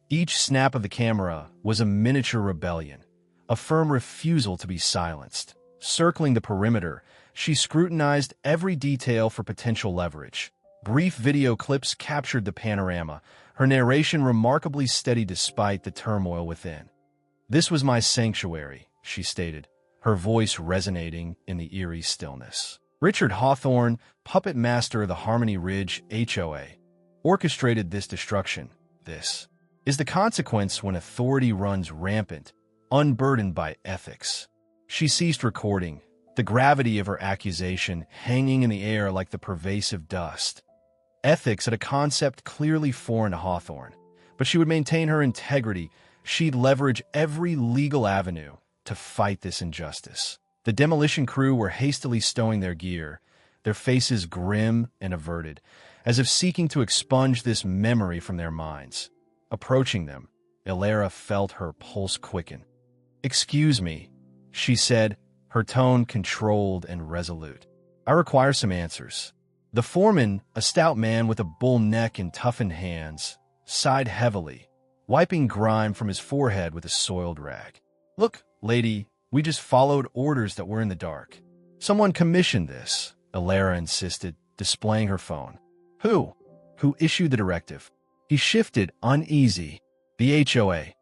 Each snap of the camera was a miniature rebellion, a firm refusal to be silenced. Circling the perimeter, she scrutinized every detail for potential leverage. Brief video clips captured the panorama, her narration remarkably steady despite the turmoil within. "This was my sanctuary," she stated, her voice resonating in the eerie stillness. Richard Hawthorne, puppet master of the Harmony Ridge HOA, orchestrated this destruction. This is the consequence when authority runs rampant, unburdened by ethics. She ceased recording, the gravity of her accusation hanging in the air like the pervasive dust. Ethics had a concept clearly foreign to Hawthorne, but she would maintain her integrity. She'd leverage every legal avenue to fight this injustice. The demolition crew were hastily stowing their gear, their faces grim and averted, as if seeking to expunge this memory from their minds. Approaching them, Ilera felt her pulse quicken. "Excuse me," she said, her tone controlled and resolute. "I require some answers." The foreman, a stout man with a bull neck and toughened hands, sighed heavily, wiping grime from his forehead with a soiled rag. "Look, lady, we just followed orders that were in the dark." "Someone commissioned this," Ilera insisted, displaying her phone. "Who? Who issued the directive?" He shifted, uneasy. "The HOA.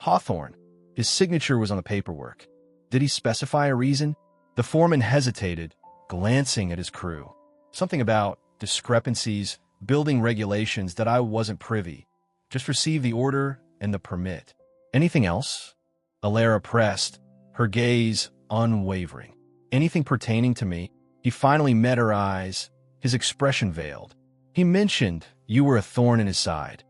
Hawthorne. His signature was on the paperwork." "Did he specify a reason?" The foreman hesitated, glancing at his crew. "Something about discrepancies, building regulations that I wasn't privy. Just received the order and the permit." "Anything else?" Ilera pressed, her gaze unwavering. "Anything pertaining to me?" He finally met her eyes, his expression veiled. "He mentioned you were a thorn in his side,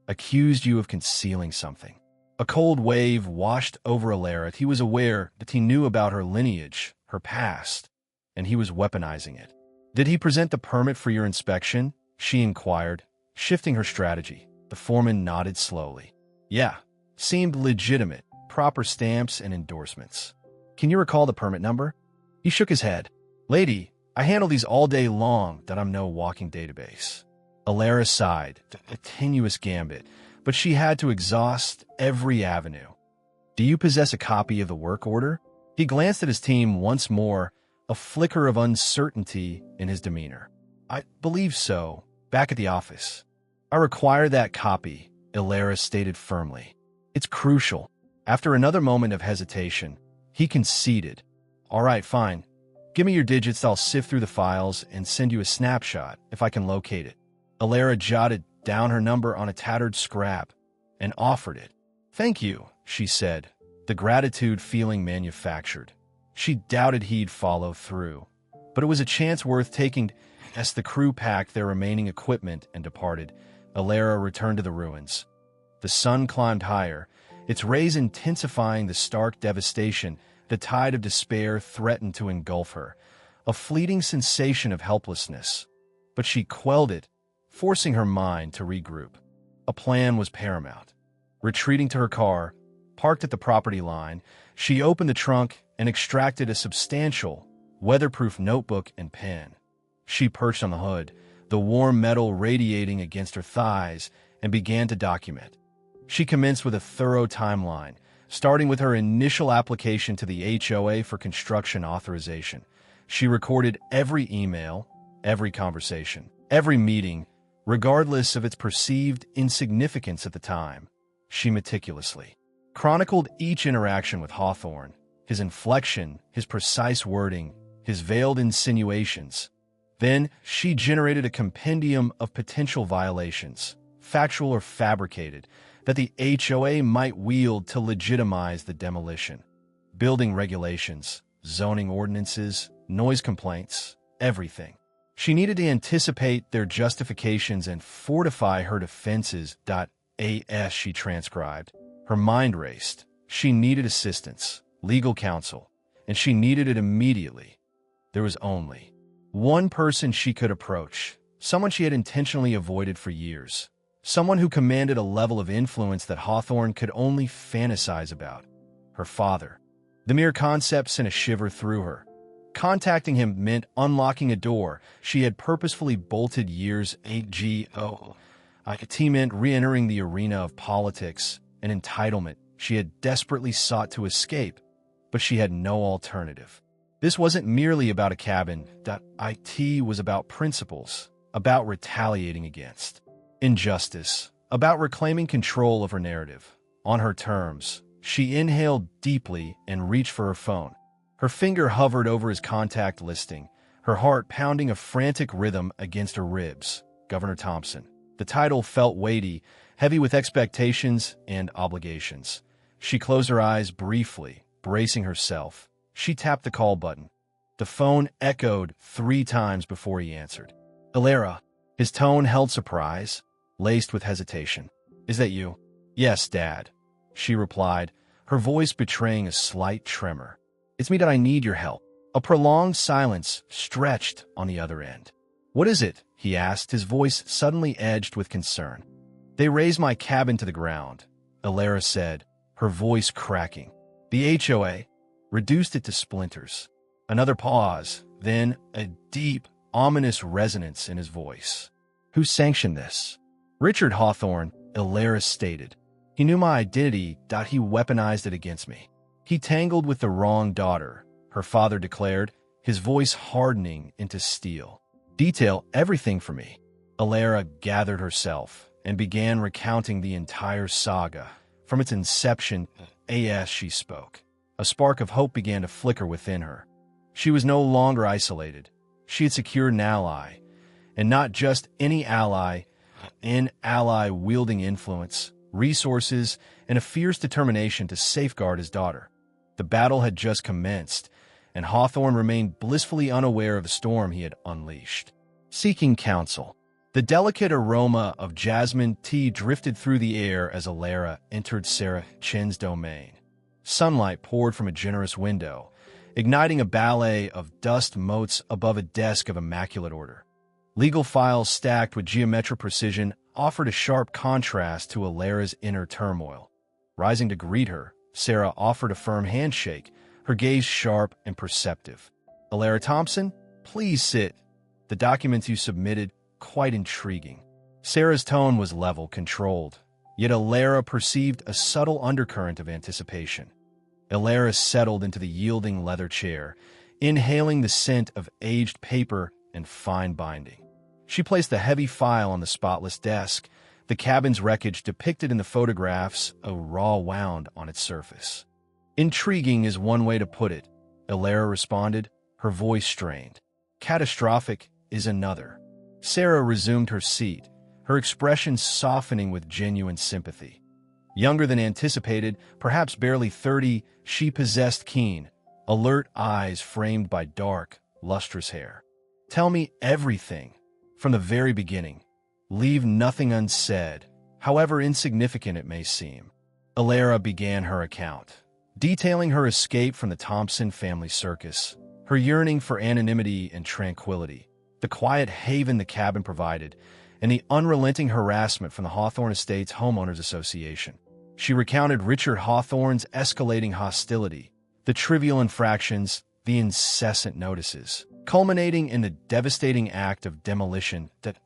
accused you of concealing something." A cold wave washed over Ilera. He was aware that he knew about her lineage, her past, and he was weaponizing it. "Did he present the permit for your inspection?" she inquired, shifting her strategy. The foreman nodded slowly. "Yeah, seemed legitimate, proper stamps and endorsements." "Can you recall the permit number?" He shook his head. "Lady, I handle these all day long, that I'm no walking database." Ilera sighed, a tenuous gambit, but she had to exhaust every avenue. "Do you possess a copy of the work order?" He glanced at his team once more, a flicker of uncertainty in his demeanor. "I believe so, back at the office." "I require that copy," Ilera stated firmly. "It's crucial." After another moment of hesitation, he conceded. "All right, fine. Give me your digits, I'll sift through the files and send you a snapshot if I can locate it." Ilera jotted down her number on a tattered scrap and offered it. "Thank you," she said, the gratitude feeling manufactured. She doubted he'd follow through, but it was a chance worth taking. As the crew packed their remaining equipment and departed, Ilera returned to the ruins. The sun climbed higher, its rays intensifying the stark devastation. The tide of despair threatened to engulf her, a fleeting sensation of helplessness. But she quelled it, forcing her mind to regroup. A plan was paramount. Retreating to her car, parked at the property line, she opened the trunk and extracted a substantial, weatherproof notebook and pen. She perched on the hood, the warm metal radiating against her thighs, and began to document. She commenced with a thorough timeline, starting with her initial application to the HOA for construction authorization. She recorded every email, every conversation, every meeting, regardless of its perceived insignificance at the time. She meticulously chronicled each interaction with Hawthorne, his inflection, his precise wording, his veiled insinuations. Then she generated a compendium of potential violations, factual or fabricated, that the HOA might wield to legitimize the demolition. Building regulations, zoning ordinances, noise complaints, everything. She needed to anticipate their justifications and fortify her defenses. As she transcribed. Her mind raced. She needed assistance, legal counsel, and she needed it immediately. There was only one person she could approach, someone she had intentionally avoided for years, someone who commanded a level of influence that Hawthorne could only fantasize about. Her father. The mere concept sent a shiver through her. Contacting him meant unlocking a door she had purposefully bolted years ago. It meant re-entering the arena of politics, an entitlement she had desperately sought to escape, but she had no alternative. This wasn't merely about a cabin. It was about principles, about retaliating against injustice, about reclaiming control of her narrative. On her terms, she inhaled deeply and reached for her phone. Her finger hovered over his contact listing, her heart pounding a frantic rhythm against her ribs. Governor Thompson. The title felt weighty, heavy with expectations and obligations. She closed her eyes briefly, bracing herself. She tapped the call button. The phone echoed 3 times before he answered. "Alara." His tone held surprise, laced with hesitation. "Is that you?" "Yes, Dad," she replied, her voice betraying a slight tremor. "It's me that I need your help." A prolonged silence stretched on the other end. "What is it?" he asked, his voice suddenly edged with concern. "They razed my cabin to the ground," Alara said, her voice cracking. "The HOA reduced it to splinters." Another pause, then a deep, ominous resonance in his voice. "Who sanctioned this?" "Richard Hawthorne," Alara stated. "He knew my identity. He weaponized it against me." "He tangled with the wrong daughter," her father declared, his voice hardening into steel. "Detail everything for me." Alara gathered herself and began recounting the entire saga. From its inception, as she spoke, a spark of hope began to flicker within her. She was no longer isolated. She had secured an ally, and not just any ally, an ally wielding influence, resources, and a fierce determination to safeguard his daughter. The battle had just commenced, and Hawthorne remained blissfully unaware of the storm he had unleashed. Seeking counsel. The delicate aroma of jasmine tea drifted through the air as Alara entered Sarah Chen's domain. Sunlight poured from a generous window, igniting a ballet of dust motes above a desk of immaculate order. Legal files stacked with geometric precision offered a sharp contrast to Alara's inner turmoil. Rising to greet her, Sarah offered a firm handshake, her gaze sharp and perceptive. "Alara Thompson, please sit. The documents you submitted, quite intriguing." Sarah's tone was level, controlled, yet Alara perceived a subtle undercurrent of anticipation. Alara settled into the yielding leather chair, inhaling the scent of aged paper and fine binding. She placed the heavy file on the spotless desk, the cabin's wreckage depicted in the photographs a raw wound on its surface. "Intriguing is one way to put it," Alara responded, her voice strained. "Catastrophic is another." Sarah resumed her seat, her expression softening with genuine sympathy. Younger than anticipated, perhaps barely 30, she possessed keen, alert eyes framed by dark, lustrous hair. "Tell me everything, from the very beginning. Leave nothing unsaid, however insignificant it may seem." Alara began her account, detailing her escape from the Thompson family circus, her yearning for anonymity and tranquility, the quiet haven the cabin provided, and the unrelenting harassment from the Hawthorne Estates Homeowners Association. She recounted Richard Hawthorne's escalating hostility, the trivial infractions, the incessant notices, culminating in the devastating act of demolition that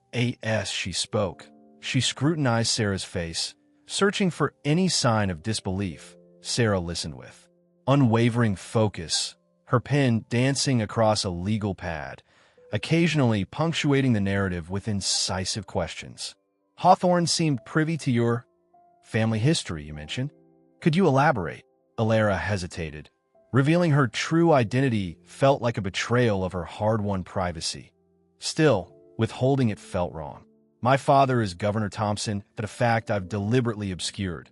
as she spoke. She scrutinized Sarah's face, searching for any sign of disbelief. Sarah listened with unwavering focus, her pen dancing across a legal pad, occasionally punctuating the narrative with incisive questions. "Hawthorne seemed privy to your family history, you mentioned. Could you elaborate?" Alara hesitated. Revealing her true identity felt like a betrayal of her hard-won privacy. Still, withholding it felt wrong. "My father is Governor Thompson, but a fact I've deliberately obscured.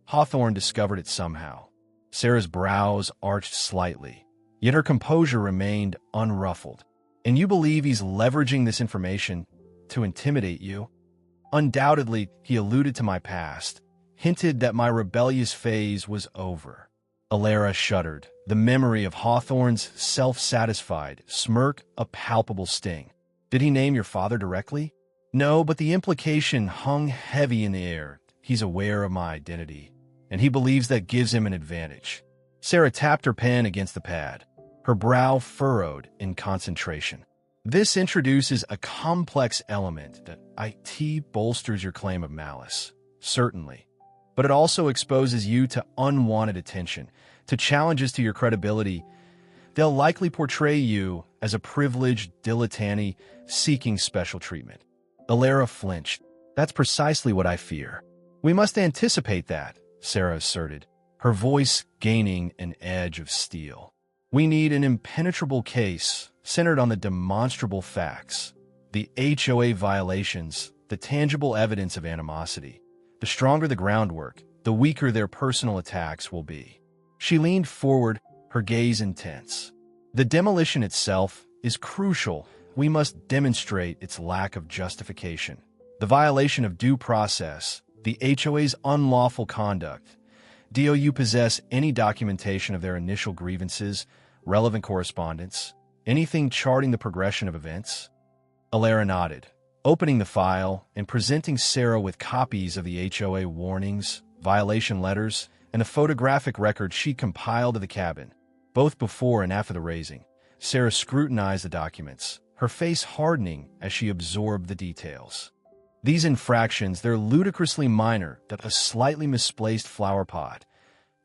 Hawthorne discovered it somehow." Sarah's brows arched slightly, yet her composure remained unruffled. "And you believe he's leveraging this information to intimidate you?" "Undoubtedly," he alluded to my past, hinted that my rebellious phase was over. Alara shuddered, the memory of Hawthorne's self-satisfied smirk a palpable sting. "Did he name your father directly?" No, but the implication hung heavy in the air. He's aware of my identity, and he believes that gives him an advantage. Sarah tapped her pen against the pad, her brow furrowed in concentration. This introduces a complex element that IT bolsters your claim of malice, certainly. But it also exposes you to unwanted attention, to challenges to your credibility. They'll likely portray you as a privileged dilettante seeking special treatment. Alara flinched. That's precisely what I fear. We must anticipate that, Sarah asserted, her voice gaining an edge of steel. We need an impenetrable case centered on the demonstrable facts, the HOA violations, the tangible evidence of animosity. The stronger the groundwork, the weaker their personal attacks will be. She leaned forward, her gaze intense. The demolition itself is crucial. We must demonstrate its lack of justification. The violation of due process, the HOA's unlawful conduct. Do you possess any documentation of their initial grievances, relevant correspondence, anything charting the progression of events? Alara nodded, opening the file and presenting Sarah with copies of the HOA warnings, violation letters, and a photographic record she compiled of the cabin, both before and after the raising. Sarah scrutinized the documents, her face hardening as she absorbed the details. These infractions, they're ludicrously minor, that a slightly misplaced flower pot,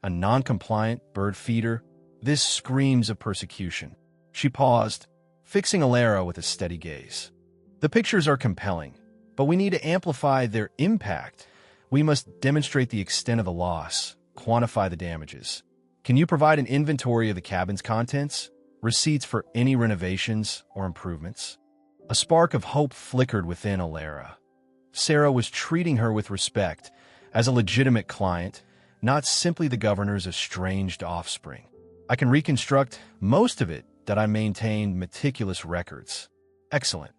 a non-compliant bird feeder, this screams of persecution. She paused, fixing Alara with a steady gaze. The pictures are compelling, but we need to amplify their impact. We must demonstrate the extent of the loss, quantify the damages. Can you provide an inventory of the cabin's contents, receipts for any renovations or improvements? A spark of hope flickered within Alara. Sarah was treating her with respect, as a legitimate client, not simply the governor's estranged offspring. I can reconstruct most of it that I maintained meticulous records. Excellent.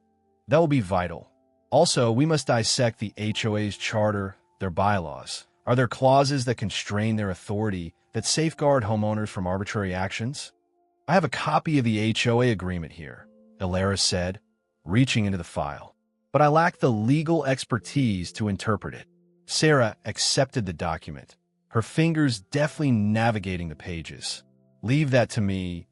That will be vital. Also, we must dissect the HOA's charter, their bylaws. Are there clauses that constrain their authority, that safeguard homeowners from arbitrary actions? I have a copy of the HOA agreement here, Alara said, reaching into the file. But I lack the legal expertise to interpret it. Sarah accepted the document, her fingers deftly navigating the pages. Leave that to me.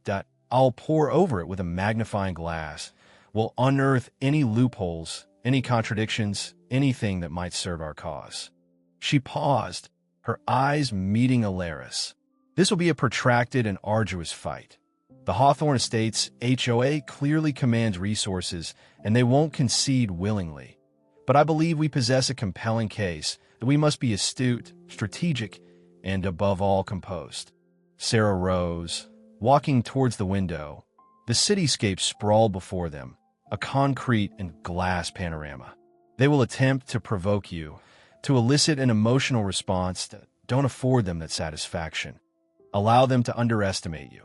I'll pore over it with a magnifying glass. We'll unearth any loopholes, any contradictions, anything that might serve our cause. She paused, her eyes meeting Alara's. This will be a protracted and arduous fight. The Hawthorne Estates HOA clearly commands resources, and they won't concede willingly. But I believe we possess a compelling case that we must be astute, strategic, and above all composed. Sarah rose, walking towards the window. The cityscape sprawled before them, a concrete and glass panorama. They will attempt to provoke you, to elicit an emotional response. Don't afford them that satisfaction. Allow them to underestimate you.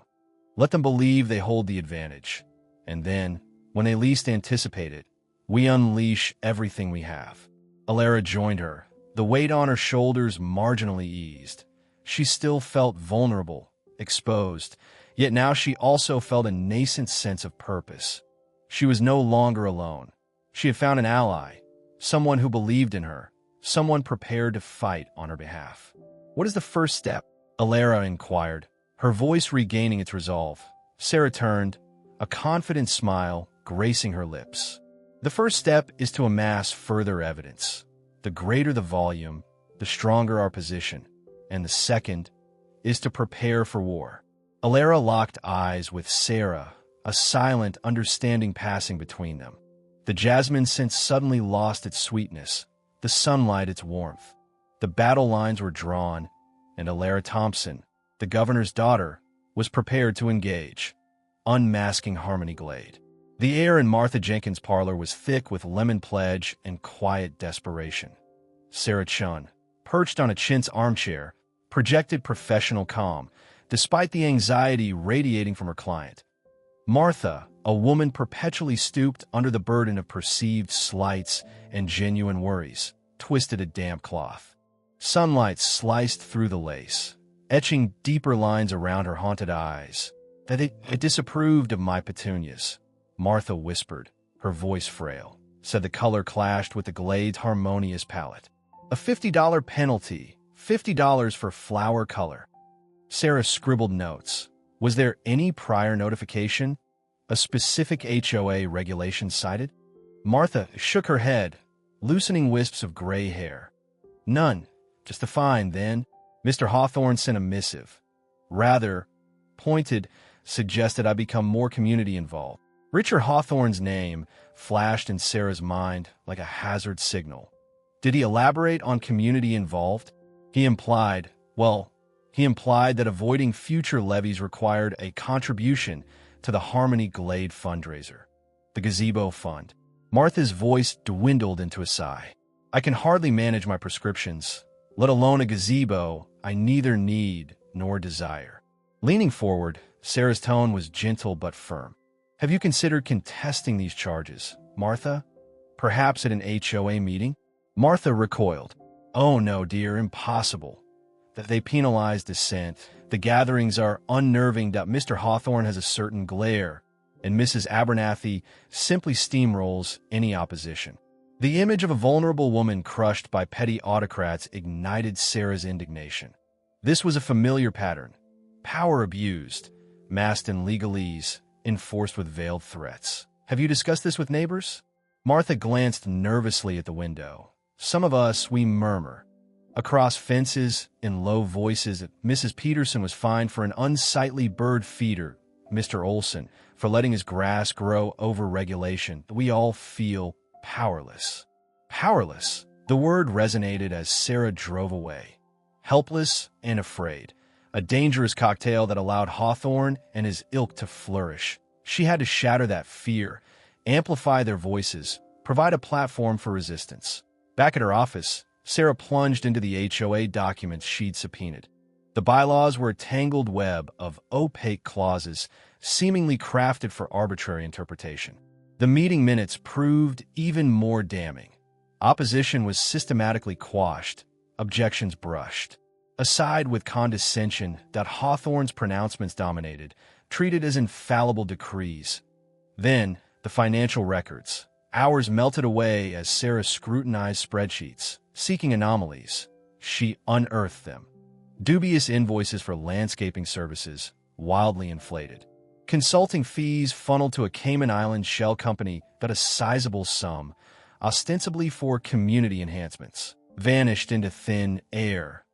Let them believe they hold the advantage. And then, when they least anticipate it, we unleash everything we have. Alara joined her, the weight on her shoulders marginally eased. She still felt vulnerable, exposed, yet now she also felt a nascent sense of purpose. She was no longer alone. She had found an ally, someone who believed in her, someone prepared to fight on her behalf. What is the first step? Alara inquired, her voice regaining its resolve. Sarah turned, a confident smile gracing her lips. The first step is to amass further evidence. The greater the volume, the stronger our position. And the second is to prepare for war. Alara locked eyes with Sarah, a silent, understanding passing between them. The jasmine scent suddenly lost its sweetness, the sunlight its warmth. The battle lines were drawn, and Alara Thompson, the governor's daughter, was prepared to engage, unmasking Harmony Glade. The air in Martha Jenkins' parlor was thick with lemon pledge and quiet desperation. Sarah Chun, perched on a chintz armchair, projected professional calm, despite the anxiety radiating from her client. Martha, a woman perpetually stooped under the burden of perceived slights and genuine worries, twisted a damp cloth. Sunlight sliced through the lace, etching deeper lines around her haunted eyes. That it disapproved of my petunias, Martha whispered, her voice frail. said the color clashed with the glade's harmonious palette. A $50 penalty, $50 for flower color. Sarah scribbled notes. Was there any prior notification? A specific HOA regulation cited? Martha shook her head, loosening wisps of gray hair. None. Just a fine, then. Mr. Hawthorne sent a missive. Rather pointed, suggested I become more community involved. Richard Hawthorne's name flashed in Sarah's mind like a hazard signal. Did he elaborate on community involved? He implied that avoiding future levies required a contribution to the Harmony Glade fundraiser, the gazebo fund. Martha's voice dwindled into a sigh. I can hardly manage my prescriptions, let alone a gazebo I neither need nor desire. Leaning forward, Sarah's tone was gentle but firm. Have you considered contesting these charges, Martha? Perhaps at an HOA meeting? Martha recoiled. Oh no, dear, impossible. That they penalize dissent. The gatherings are unnerving. Mr. Hawthorne has a certain glare, and Mrs. Abernathy simply steamrolls any opposition. The image of a vulnerable woman crushed by petty autocrats ignited Sarah's indignation. This was a familiar pattern. Power abused, masked in legalese, enforced with veiled threats. Have you discussed this with neighbors? Martha glanced nervously at the window. Some of us, we murmur. Across fences, in low voices, Mrs. Peterson was fined for an unsightly bird feeder, Mr. Olson for letting his grass grow over regulation. We all feel powerless. Powerless. The word resonated as Sarah drove away. Helpless and afraid. A dangerous cocktail that allowed Hawthorne and his ilk to flourish. She had to shatter that fear, amplify their voices, provide a platform for resistance. Back at her office, Sarah plunged into the HOA documents she'd subpoenaed. The bylaws were a tangled web of opaque clauses, seemingly crafted for arbitrary interpretation. The meeting minutes proved even more damning. Opposition was systematically quashed, objections brushed. Aside with condescension that Hawthorne's pronouncements dominated, treated as infallible decrees. Then, the financial records. Hours melted away as Sarah scrutinized spreadsheets, seeking anomalies. She unearthed them. Dubious invoices for landscaping services, wildly inflated. Consulting fees funneled to a Cayman Island shell company that a sizable sum, ostensibly for community enhancements, vanished into thin air.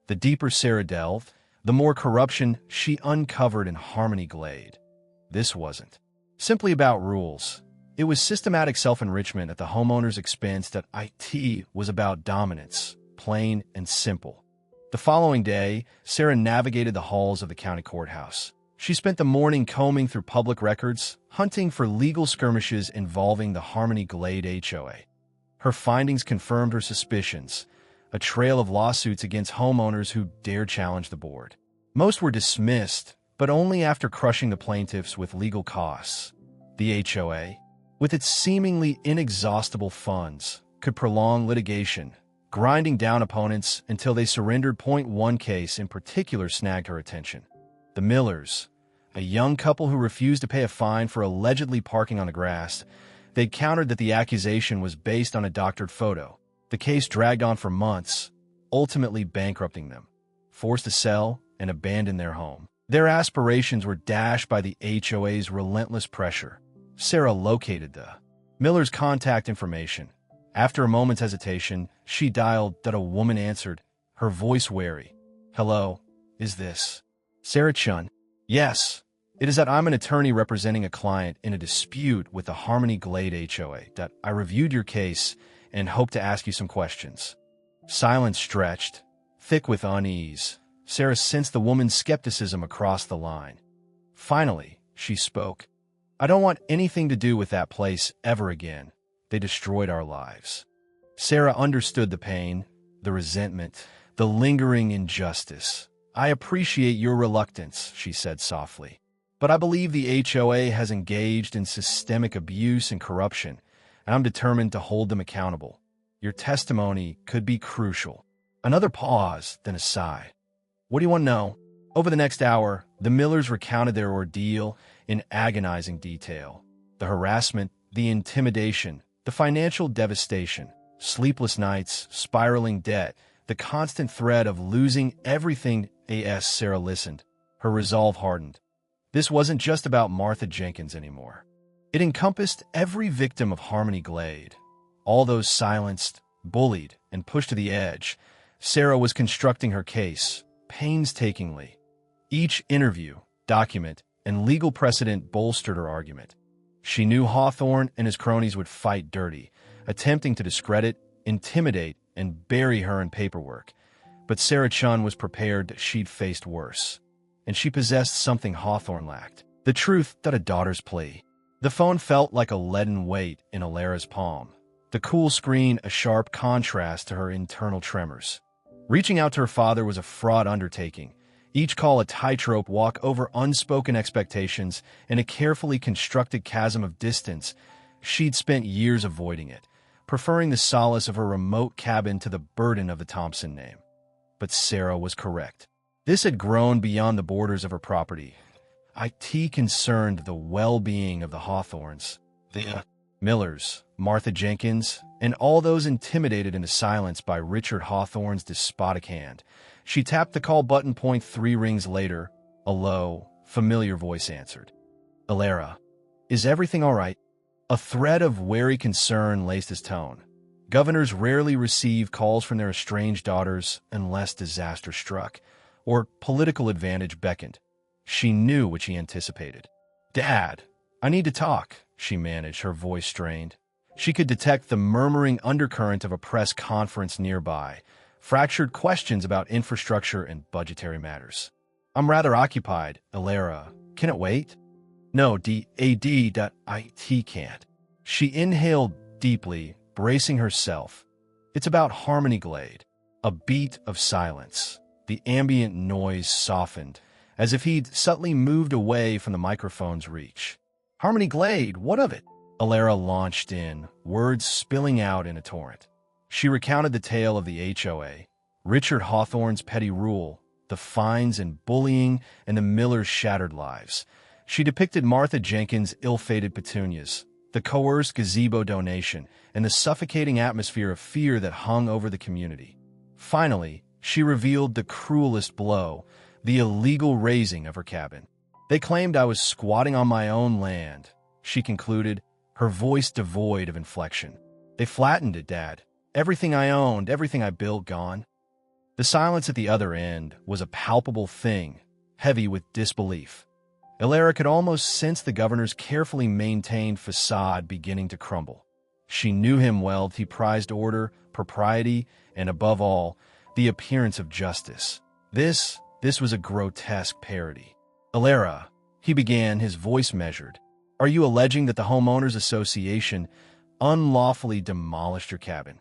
The deeper Sarah delved, the more corruption she uncovered in Harmony Glade. This wasn't simply about rules. It was systematic self-enrichment at the homeowner's expense. That IT was about dominance, plain and simple. The following day, Sarah navigated the halls of the county courthouse. She spent the morning combing through public records, hunting for legal skirmishes involving the Harmony Glade HOA. Her findings confirmed her suspicions, a trail of lawsuits against homeowners who dared challenge the board. Most were dismissed, but only after crushing the plaintiffs with legal costs. The HOA, with its seemingly inexhaustible funds, could prolong litigation, grinding down opponents until they surrendered. One case in particular snagged her attention. The Millers, a young couple who refused to pay a fine for allegedly parking on the grass. They'd countered that the accusation was based on a doctored photo. The case dragged on for months, ultimately bankrupting them, forced to sell and abandon their home. Their aspirations were dashed by the HOA's relentless pressure. Sarah located the Miller's contact information. After a moment's hesitation, she dialed. That a woman answered, her voice wary. Hello, is this Sarah Chun? Yes, it is that I'm an attorney representing a client in a dispute with the Harmony Glade HOA. That I reviewed your case and hope to ask you some questions. Silence stretched, thick with unease. Sarah sensed the woman's skepticism across the line. Finally, she spoke. I don't want anything to do with that place ever again. They destroyed our lives. Sarah understood the pain, the resentment, the lingering injustice. I appreciate your reluctance, she said softly. But I believe the HOA has engaged in systemic abuse and corruption, and I'm determined to hold them accountable. Your testimony could be crucial. Another pause, then a sigh. What do you want to know? Over the next hour, the Millers recounted their ordeal in agonizing detail. The harassment, the intimidation, The financial devastation, sleepless nights, spiraling debt, the constant threat of losing everything. As Sarah listened, her resolve hardened. This wasn't just about Martha Jenkins anymore. It encompassed every victim of Harmony Glade. All those silenced, bullied, and pushed to the edge. Sarah was constructing her case, painstakingly. Each interview, document, and legal precedent bolstered her argument. She knew Hawthorne and his cronies would fight dirty, attempting to discredit, intimidate, and bury her in paperwork. But Sarah Chun was prepared that she'd faced worse. And she possessed something Hawthorne lacked, the truth that a daughter's plea. The phone felt like a leaden weight in Alara's palm, the cool screen a sharp contrast to her internal tremors. Reaching out to her father was a fraught undertaking, each call a tightrope walk over unspoken expectations and a carefully constructed chasm of distance. She'd spent years avoiding it, preferring the solace of her remote cabin to the burden of the Thompson name. But Sarah was correct. This had grown beyond the borders of her property. It concerned the well-being of the Hawthorns, the Millers, Martha Jenkins, and all those intimidated into silence by Richard Hawthorne's despotic hand. She tapped the call button. 3 rings later, a low, familiar voice answered. "Alara, is everything all right?" A thread of wary concern laced his tone. Governors rarely receive calls from their estranged daughters unless disaster struck, or political advantage beckoned. She knew what she anticipated. "Dad, I need to talk," she managed, her voice strained. She could detect the murmuring undercurrent of a press conference nearby, fractured questions about infrastructure and budgetary matters. "I'm rather occupied, Alara. Can it wait?" "No, it can't." She inhaled deeply, bracing herself. "It's about Harmony Glade." A beat of silence. The ambient noise softened, as if he'd subtly moved away from the microphone's reach. "Harmony Glade, what of it?" Alara launched in, words spilling out in a torrent. She recounted the tale of the HOA, Richard Hawthorne's petty rule, the fines and bullying, and the Millers' shattered lives. She depicted Martha Jenkins' ill-fated petunias, the coerced gazebo donation, and the suffocating atmosphere of fear that hung over the community. Finally, she revealed the cruelest blow, the illegal razing of her cabin. "They claimed I was squatting on my own land," she concluded, her voice devoid of inflection. "They flattened it, Dad. Everything I owned, everything I built, gone." The silence at the other end was a palpable thing, heavy with disbelief. Alara could almost sense the governor's carefully maintained facade beginning to crumble. She knew him well. He prized order, propriety, and above all, the appearance of justice. This was a grotesque parody. "Alara," he began, his voice measured, "are you alleging that the Homeowners Association unlawfully demolished your cabin?"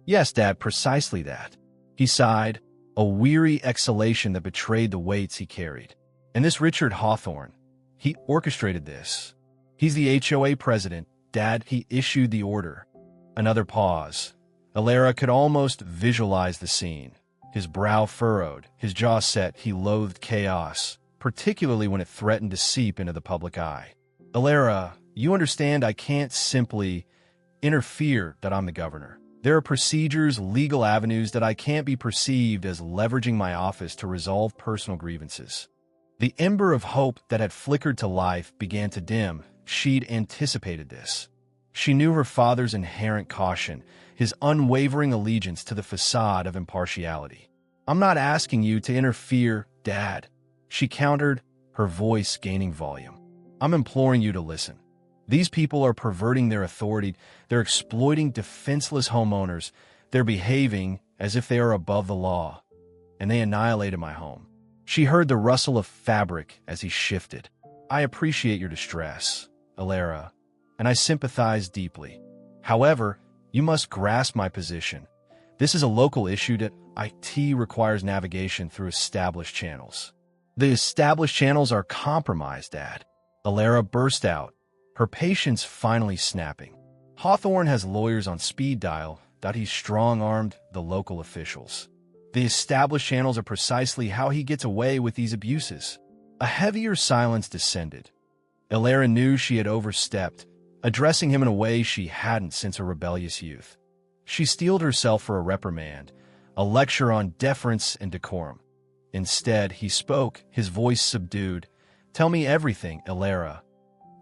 "Yes, Dad, precisely that." He sighed, a weary exhalation that betrayed the weights he carried. "And this Richard Hawthorne, he orchestrated this. He's the HOA president. Dad, he issued the order." Another pause. Alara could almost visualize the scene. His brow furrowed, his jaw set. He loathed chaos, particularly when it threatened to seep into the public eye. "Alara, you understand I can't simply interfere that I'm the governor. There are procedures, legal avenues that I can't be perceived as leveraging my office to resolve personal grievances." The ember of hope that had flickered to life began to dim. She'd anticipated this. She knew her father's inherent caution, his unwavering allegiance to the facade of impartiality. "I'm not asking you to interfere, Dad," she countered, her voice gaining volume. "I'm imploring you to listen. These people are perverting their authority. They're exploiting defenseless homeowners. They're behaving as if they are above the law. And they annihilated my home." She heard the rustle of fabric as he shifted. "I appreciate your distress, Alara, and I sympathize deeply. However, you must grasp my position. This is a local issue that requires navigation through established channels." "The established channels are compromised, Dad," Alara burst out, her patience finally snapping. "Hawthorne has lawyers on speed dial. He's strong-armed the local officials. The established channels are precisely how he gets away with these abuses." A heavier silence descended. Alara knew she had overstepped, addressing him in a way she hadn't since her rebellious youth. She steeled herself for a reprimand, a lecture on deference and decorum. Instead, he spoke, his voice subdued. "Tell me everything, Elara.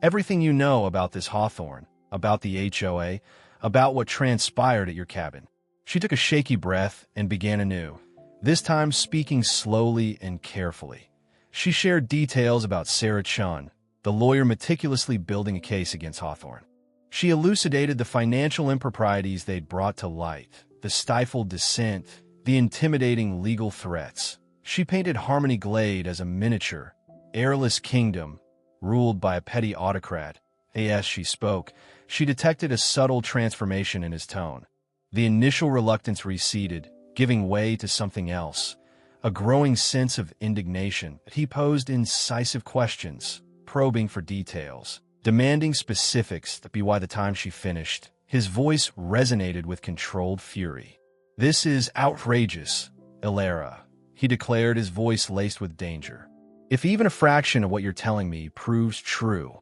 Everything you know about this Hawthorne, about the HOA, about what transpired at your cabin." She took a shaky breath and began anew, this time speaking slowly and carefully. She shared details about Sarah Chun, the lawyer meticulously building a case against Hawthorne. She elucidated the financial improprieties they'd brought to light, the stifled dissent, the intimidating legal threats. She painted Harmony Glade as a miniature, airless kingdom ruled by a petty autocrat. As she spoke, she detected a subtle transformation in his tone. The initial reluctance receded, giving way to something else, a growing sense of indignation. He posed incisive questions, probing for details, demanding specifics. By the time she finished, his voice resonated with controlled fury. "This is outrageous, Elara," he declared, his voice laced with danger. "If even a fraction of what you're telling me proves true."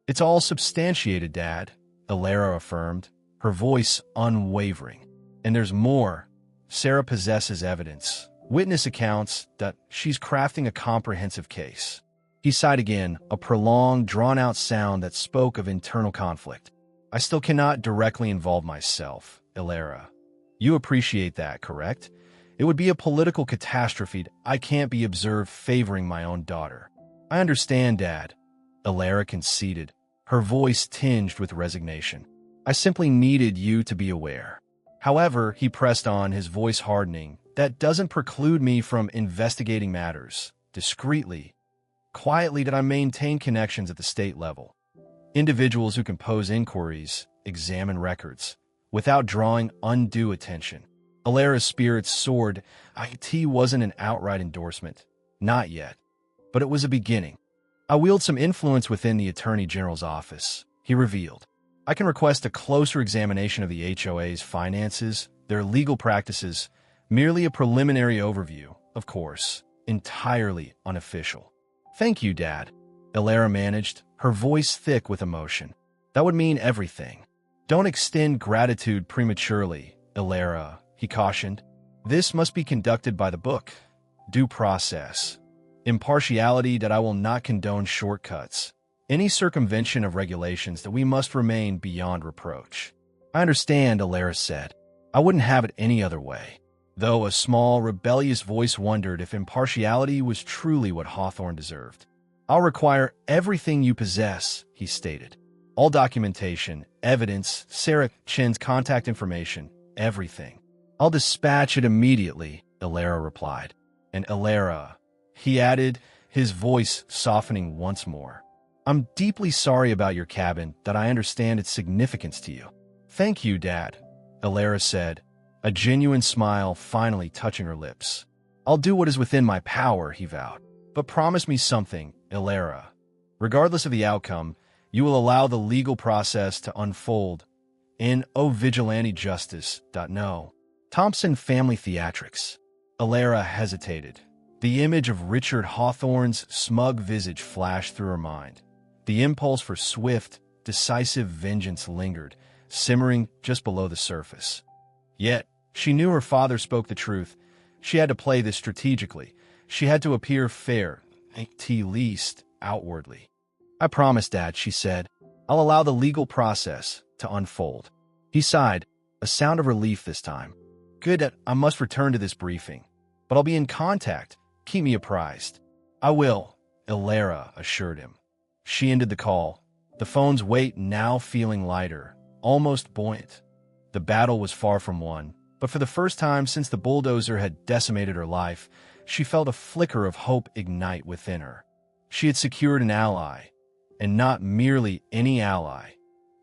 "It's all substantiated, Dad," Elara affirmed, her voice unwavering. "And there's more. Sarah possesses evidence, witness accounts, that she's crafting a comprehensive case." He sighed again, a prolonged, drawn-out sound that spoke of internal conflict. "I still cannot directly involve myself, Elara. You appreciate that, correct? It would be a political catastrophe. I can't be observed favoring my own daughter." "I understand, Dad," Elara conceded, her voice tinged with resignation. "I simply needed you to be aware." "However," he pressed on, his voice hardening, "that doesn't preclude me from investigating matters, discreetly, quietly, that I maintain connections at the state level. Individuals who can pose inquiries, examine records, without drawing undue attention." Elara's spirits soared. It wasn't an outright endorsement. Not yet. But it was a beginning. "I wield some influence within the Attorney General's office," he revealed. "I can request a closer examination of the HOA's finances, their legal practices, merely a preliminary overview, of course, entirely unofficial." "Thank you, Dad," Elara managed, her voice thick with emotion. "That would mean everything." "Don't extend gratitude prematurely, Elara," he cautioned. "This must be conducted by the book. Due process. Impartiality. That I will not condone shortcuts. Any circumvention of regulations. That we must remain beyond reproach." "I understand," Elara said. "I wouldn't have it any other way." Though a small, rebellious voice wondered if impartiality was truly what Hawthorne deserved. "I'll require everything you possess," he stated. "All documentation, evidence, Sarah Chen's contact information, everything." "I'll dispatch it immediately," Elara replied. "And Elara," he added, his voice softening once more, "I'm deeply sorry about your cabin, that I understand its significance to you." "Thank you, Dad," Elara said, a genuine smile finally touching her lips. "I'll do what is within my power," he vowed. "But promise me something, Elara. Regardless of the outcome, you will allow the legal process to unfold in vigilante justice. No. Thompson Family Theatrics." Elara hesitated. The image of Richard Hawthorne's smug visage flashed through her mind. The impulse for swift, decisive vengeance lingered, simmering just below the surface. Yet, she knew her father spoke the truth. She had to play this strategically. She had to appear fair, at least outwardly. "I promise, Dad," she said. "I'll allow the legal process to unfold." He sighed, a sound of relief this time. "Good, I must return to this briefing. But I'll be in contact. Keep me apprised." "I will," Elara assured him. She ended the call, the phone's weight now feeling lighter, almost buoyant. The battle was far from won, but for the first time since the bulldozer had decimated her life, she felt a flicker of hope ignite within her. She had secured an ally, and not merely any ally.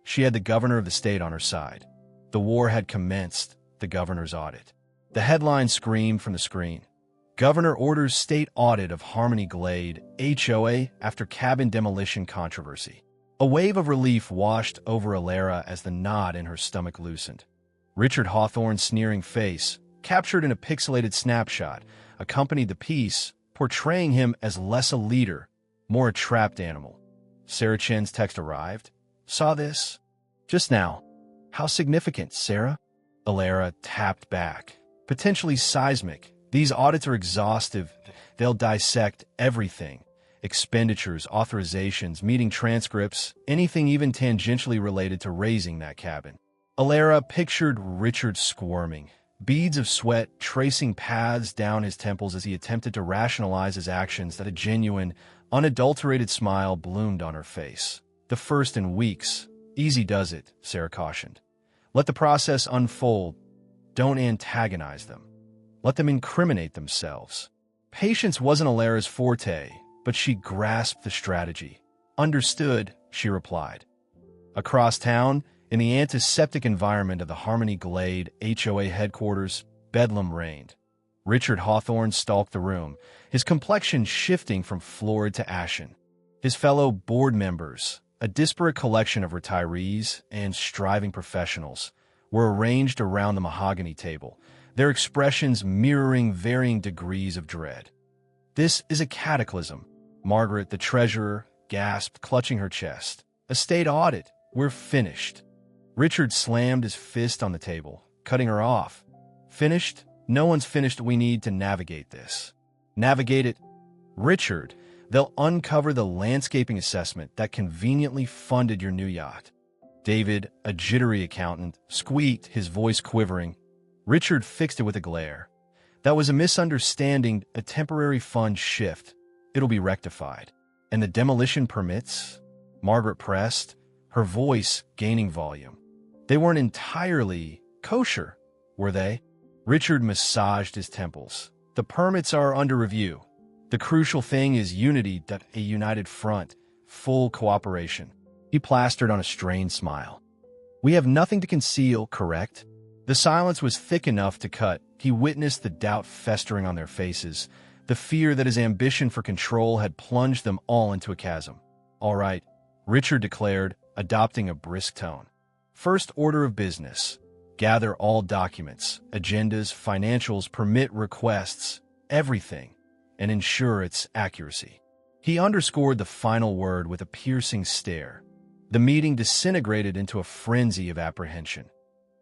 She had the governor of the state on her side. The war had commenced, the governor's audit. The headline screamed from the screen. "Governor orders state audit of Harmony Glade, HOA after cabin demolition controversy." A wave of relief washed over Elara as the knot in her stomach loosened. Richard Hawthorne's sneering face, captured in a pixelated snapshot, accompanied the piece, portraying him as less a leader, more a trapped animal. Sarah Chen's text arrived. Saw this? Just now. How significant, Sarah? Alara tapped back. Potentially seismic. These audits are exhaustive. They'll dissect everything. Expenditures, authorizations, meeting transcripts, anything even tangentially related to raising that cabin. Alara pictured Richard squirming, beads of sweat tracing paths down his temples as he attempted to rationalize his actions. That a genuine, unadulterated smile bloomed on her face. The first in weeks. Easy does it, Sarah cautioned. Let the process unfold. Don't antagonize them. Let them incriminate themselves. Patience wasn't Alara's forte, but she grasped the strategy. Understood, she replied. Across town, in the antiseptic environment of the Harmony Glade HOA headquarters, bedlam reigned. Richard Hawthorne stalked the room, his complexion shifting from florid to ashen. His fellow board members, a disparate collection of retirees and striving professionals, were arranged around the mahogany table, their expressions mirroring varying degrees of dread. "This is a cataclysm," Margaret, the treasurer, gasped, clutching her chest. "A state audit. We're finished." Richard slammed his fist on the table, cutting her off. "Finished? No one's finished. We need to navigate this." "Navigate it?" "Richard, they'll uncover the landscaping assessment that conveniently funded your new yacht." David, a jittery accountant, squeaked, his voice quivering. Richard fixed it with a glare. "That was a misunderstanding, a temporary fund shift. It'll be rectified." "And the demolition permits?" Margaret pressed, her voice gaining volume. "They weren't entirely kosher, were they?" Richard massaged his temples. "The permits are under review. The crucial thing is unity, a united front, full cooperation." He plastered on a strained smile. "We have nothing to conceal, correct?" The silence was thick enough to cut. He witnessed the doubt festering on their faces, the fear that his ambition for control had plunged them all into a chasm. "All right," Richard declared, adopting a brisk tone. "First order of business. Gather all documents, agendas, financials, permit requests, everything, and ensure its accuracy." He underscored the final word with a piercing stare. The meeting disintegrated into a frenzy of apprehension.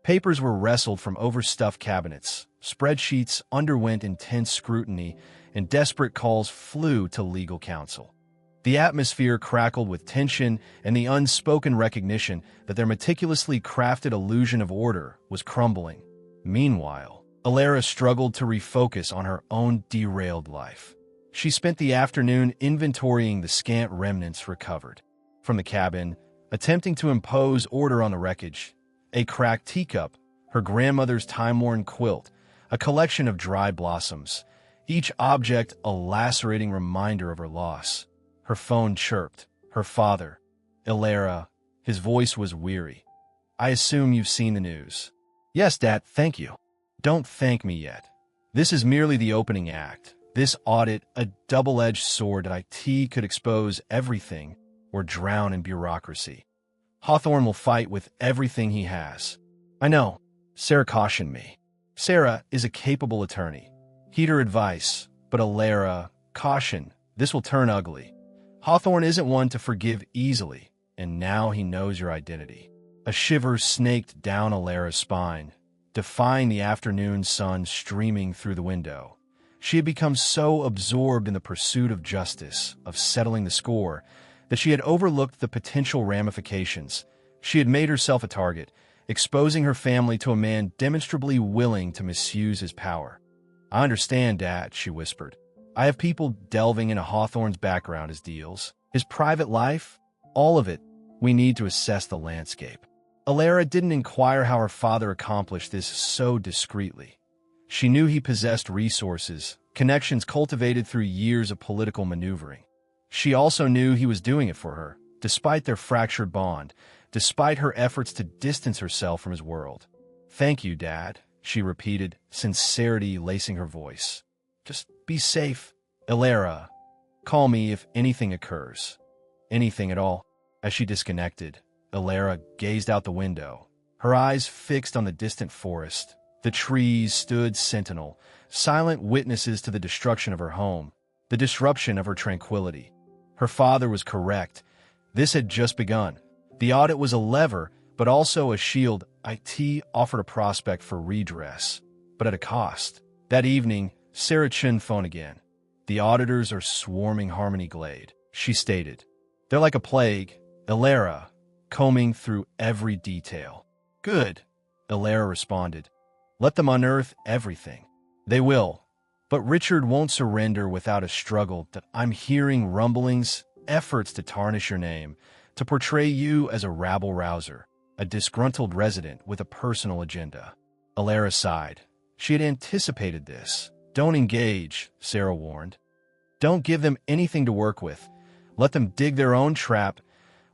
Papers were wrestled from overstuffed cabinets, spreadsheets underwent intense scrutiny, and desperate calls flew to legal counsel. The atmosphere crackled with tension and the unspoken recognition that their meticulously crafted illusion of order was crumbling. Meanwhile, Alara struggled to refocus on her own derailed life. She spent the afternoon inventorying the scant remnants recovered from the cabin, attempting to impose order on the wreckage. A cracked teacup, her grandmother's time-worn quilt, a collection of dried blossoms, each object a lacerating reminder of her loss. Her phone chirped. Her father. "Alara." His voice was weary. "I assume you've seen the news." "Yes, Dad, thank you." "Don't thank me yet. This is merely the opening act. This audit, a double-edged sword that IT could expose everything or drown in bureaucracy. Hawthorne will fight with everything he has." "I know." Sarah cautioned me. Sarah is a capable attorney. Heed her advice, but Alara, caution, this will turn ugly. Hawthorne isn't one to forgive easily, and now he knows your identity. A shiver snaked down Alara's spine, defying the afternoon sun streaming through the window. She had become so absorbed in the pursuit of justice, of settling the score, that she had overlooked the potential ramifications. She had made herself a target, exposing her family to a man demonstrably willing to misuse his power. "I understand, Dad," she whispered. "I have people delving into Hawthorne's background, his deals, his private life, all of it. We need to assess the landscape." Alara didn't inquire how her father accomplished this so discreetly. She knew he possessed resources, connections cultivated through years of political maneuvering. She also knew he was doing it for her, despite their fractured bond, despite her efforts to distance herself from his world. "Thank you, Dad," she repeated, sincerity lacing her voice. "Just be safe. Alara, call me if anything occurs." "Anything at all." As she disconnected, Alara gazed out the window, her eyes fixed on the distant forest. The trees stood sentinel, silent witnesses to the destruction of her home, the disruption of her tranquility. Her father was correct. This had just begun. The audit was a lever, but also a shield. IT offered a prospect for redress, but at a cost. That evening, Sarah Chin phoned again. The auditors are swarming Harmony Glade, she stated. They're like a plague, Elara, combing through every detail. Good, Elara responded. Let them unearth everything. They will. But Richard won't surrender without a struggle. That I'm hearing rumblings, efforts to tarnish your name, to portray you as a rabble-rouser, a disgruntled resident with a personal agenda. Elara sighed. She had anticipated this. Don't engage, Sarah warned. Don't give them anything to work with. Let them dig their own trap.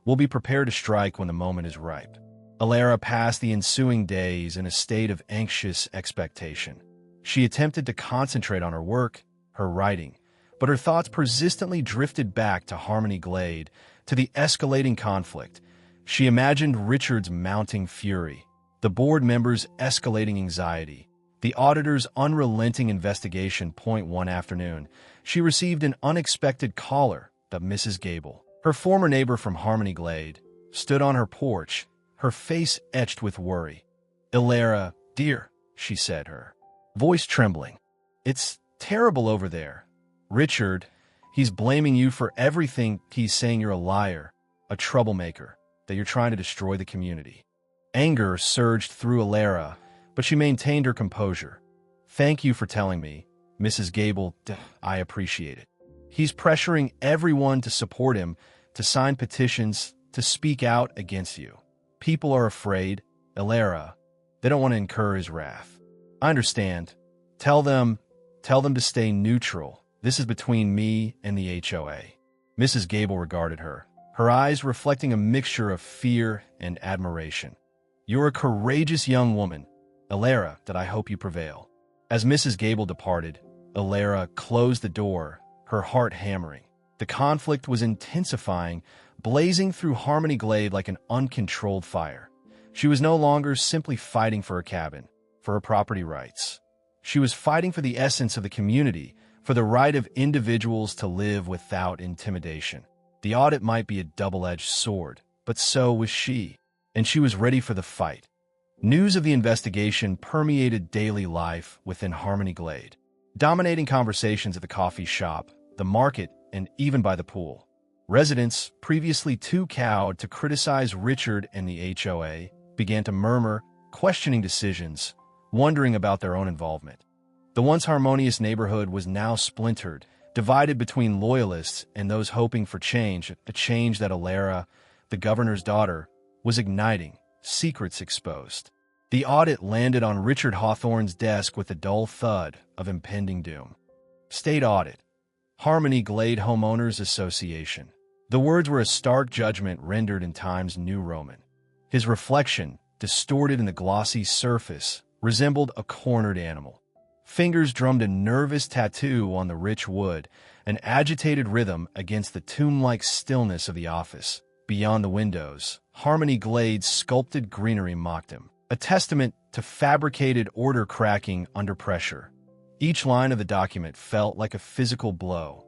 We'll be prepared to strike when the moment is ripe. Elara passed the ensuing days in a state of anxious expectation. She attempted to concentrate on her work, her writing, but her thoughts persistently drifted back to Harmony Glade, to the escalating conflict. She imagined Richard's mounting fury, the board members' escalating anxiety, the auditor's unrelenting investigation. One afternoon, she received an unexpected caller. That Mrs. Gable, her former neighbor from Harmony Glade, stood on her porch, her face etched with worry. Elara, dear, she said, her voice trembling. It's terrible over there. Richard, he's blaming you for everything. He's saying you're a liar, a troublemaker, that you're trying to destroy the community. Anger surged through Elara, but she maintained her composure. Thank you for telling me, Mrs. Gable. I appreciate it. He's pressuring everyone to support him, to sign petitions, to speak out against you. People are afraid, Elara. They don't want to incur his wrath. I understand. Tell them to stay neutral. This is between me and the HOA. Mrs. Gable regarded her, her eyes reflecting a mixture of fear and admiration. You're a courageous young woman, Elara, that I hope you prevail. As Mrs. Gable departed, Elara closed the door, her heart hammering. The conflict was intensifying, blazing through Harmony Glade like an uncontrolled fire. She was no longer simply fighting for her cabin, for her property rights. She was fighting for the essence of the community, for the right of individuals to live without intimidation. The audit might be a double-edged sword, but so was she, and she was ready for the fight. News of the investigation permeated daily life within Harmony Glade, dominating conversations at the coffee shop, the market, and even by the pool. Residents, previously too cowed to criticize Richard and the HOA, began to murmur, questioning decisions, wondering about their own involvement. The once harmonious neighborhood was now splintered, divided between loyalists and those hoping for change, the change that Elara, the governor's daughter, was igniting, secrets exposed. The audit landed on Richard Hawthorne's desk with the dull thud of impending doom. State audit. Harmony Glade Homeowners Association. The words were a stark judgment rendered in Times New Roman. His reflection, distorted in the glossy surface, resembled a cornered animal. Fingers drummed a nervous tattoo on the rich wood, an agitated rhythm against the tomb-like stillness of the office. Beyond the windows, Harmony Glade's sculpted greenery mocked him, a testament to fabricated order cracking under pressure. Each line of the document felt like a physical blow.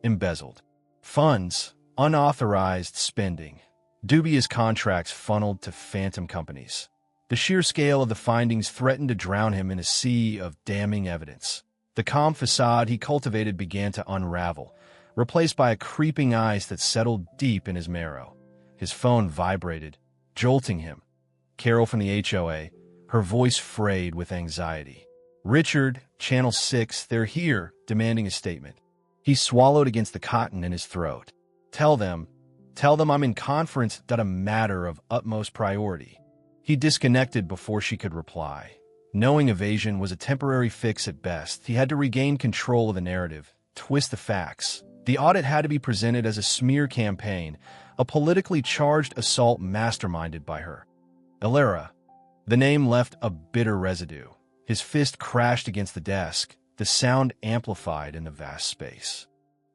Embezzled funds, unauthorized spending, dubious contracts funneled to phantom companies. The sheer scale of the findings threatened to drown him in a sea of damning evidence. The calm facade he cultivated began to unravel, replaced by a creeping ice that settled deep in his marrow. His phone vibrated, jolting him. Carol from the HOA, her voice frayed with anxiety. Richard, Channel 6, they're here, demanding a statement. He swallowed against the cotton in his throat. Tell them I'm in conference. A matter of utmost priority. He disconnected before she could reply. Knowing evasion was a temporary fix at best, he had to regain control of the narrative, twist the facts. The audit had to be presented as a smear campaign, a politically charged assault masterminded by her. Elara. The name left a bitter residue. His fist crashed against the desk, the sound amplified in the vast space.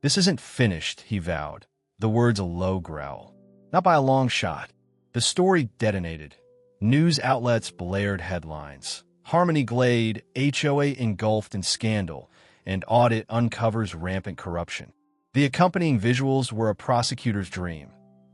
This isn't finished, he vowed, the words a low growl. Not by a long shot. The story detonated. News outlets blared headlines. Harmony Glade, HOA engulfed in scandal, and audit uncovers rampant corruption. The accompanying visuals were a prosecutor's dream.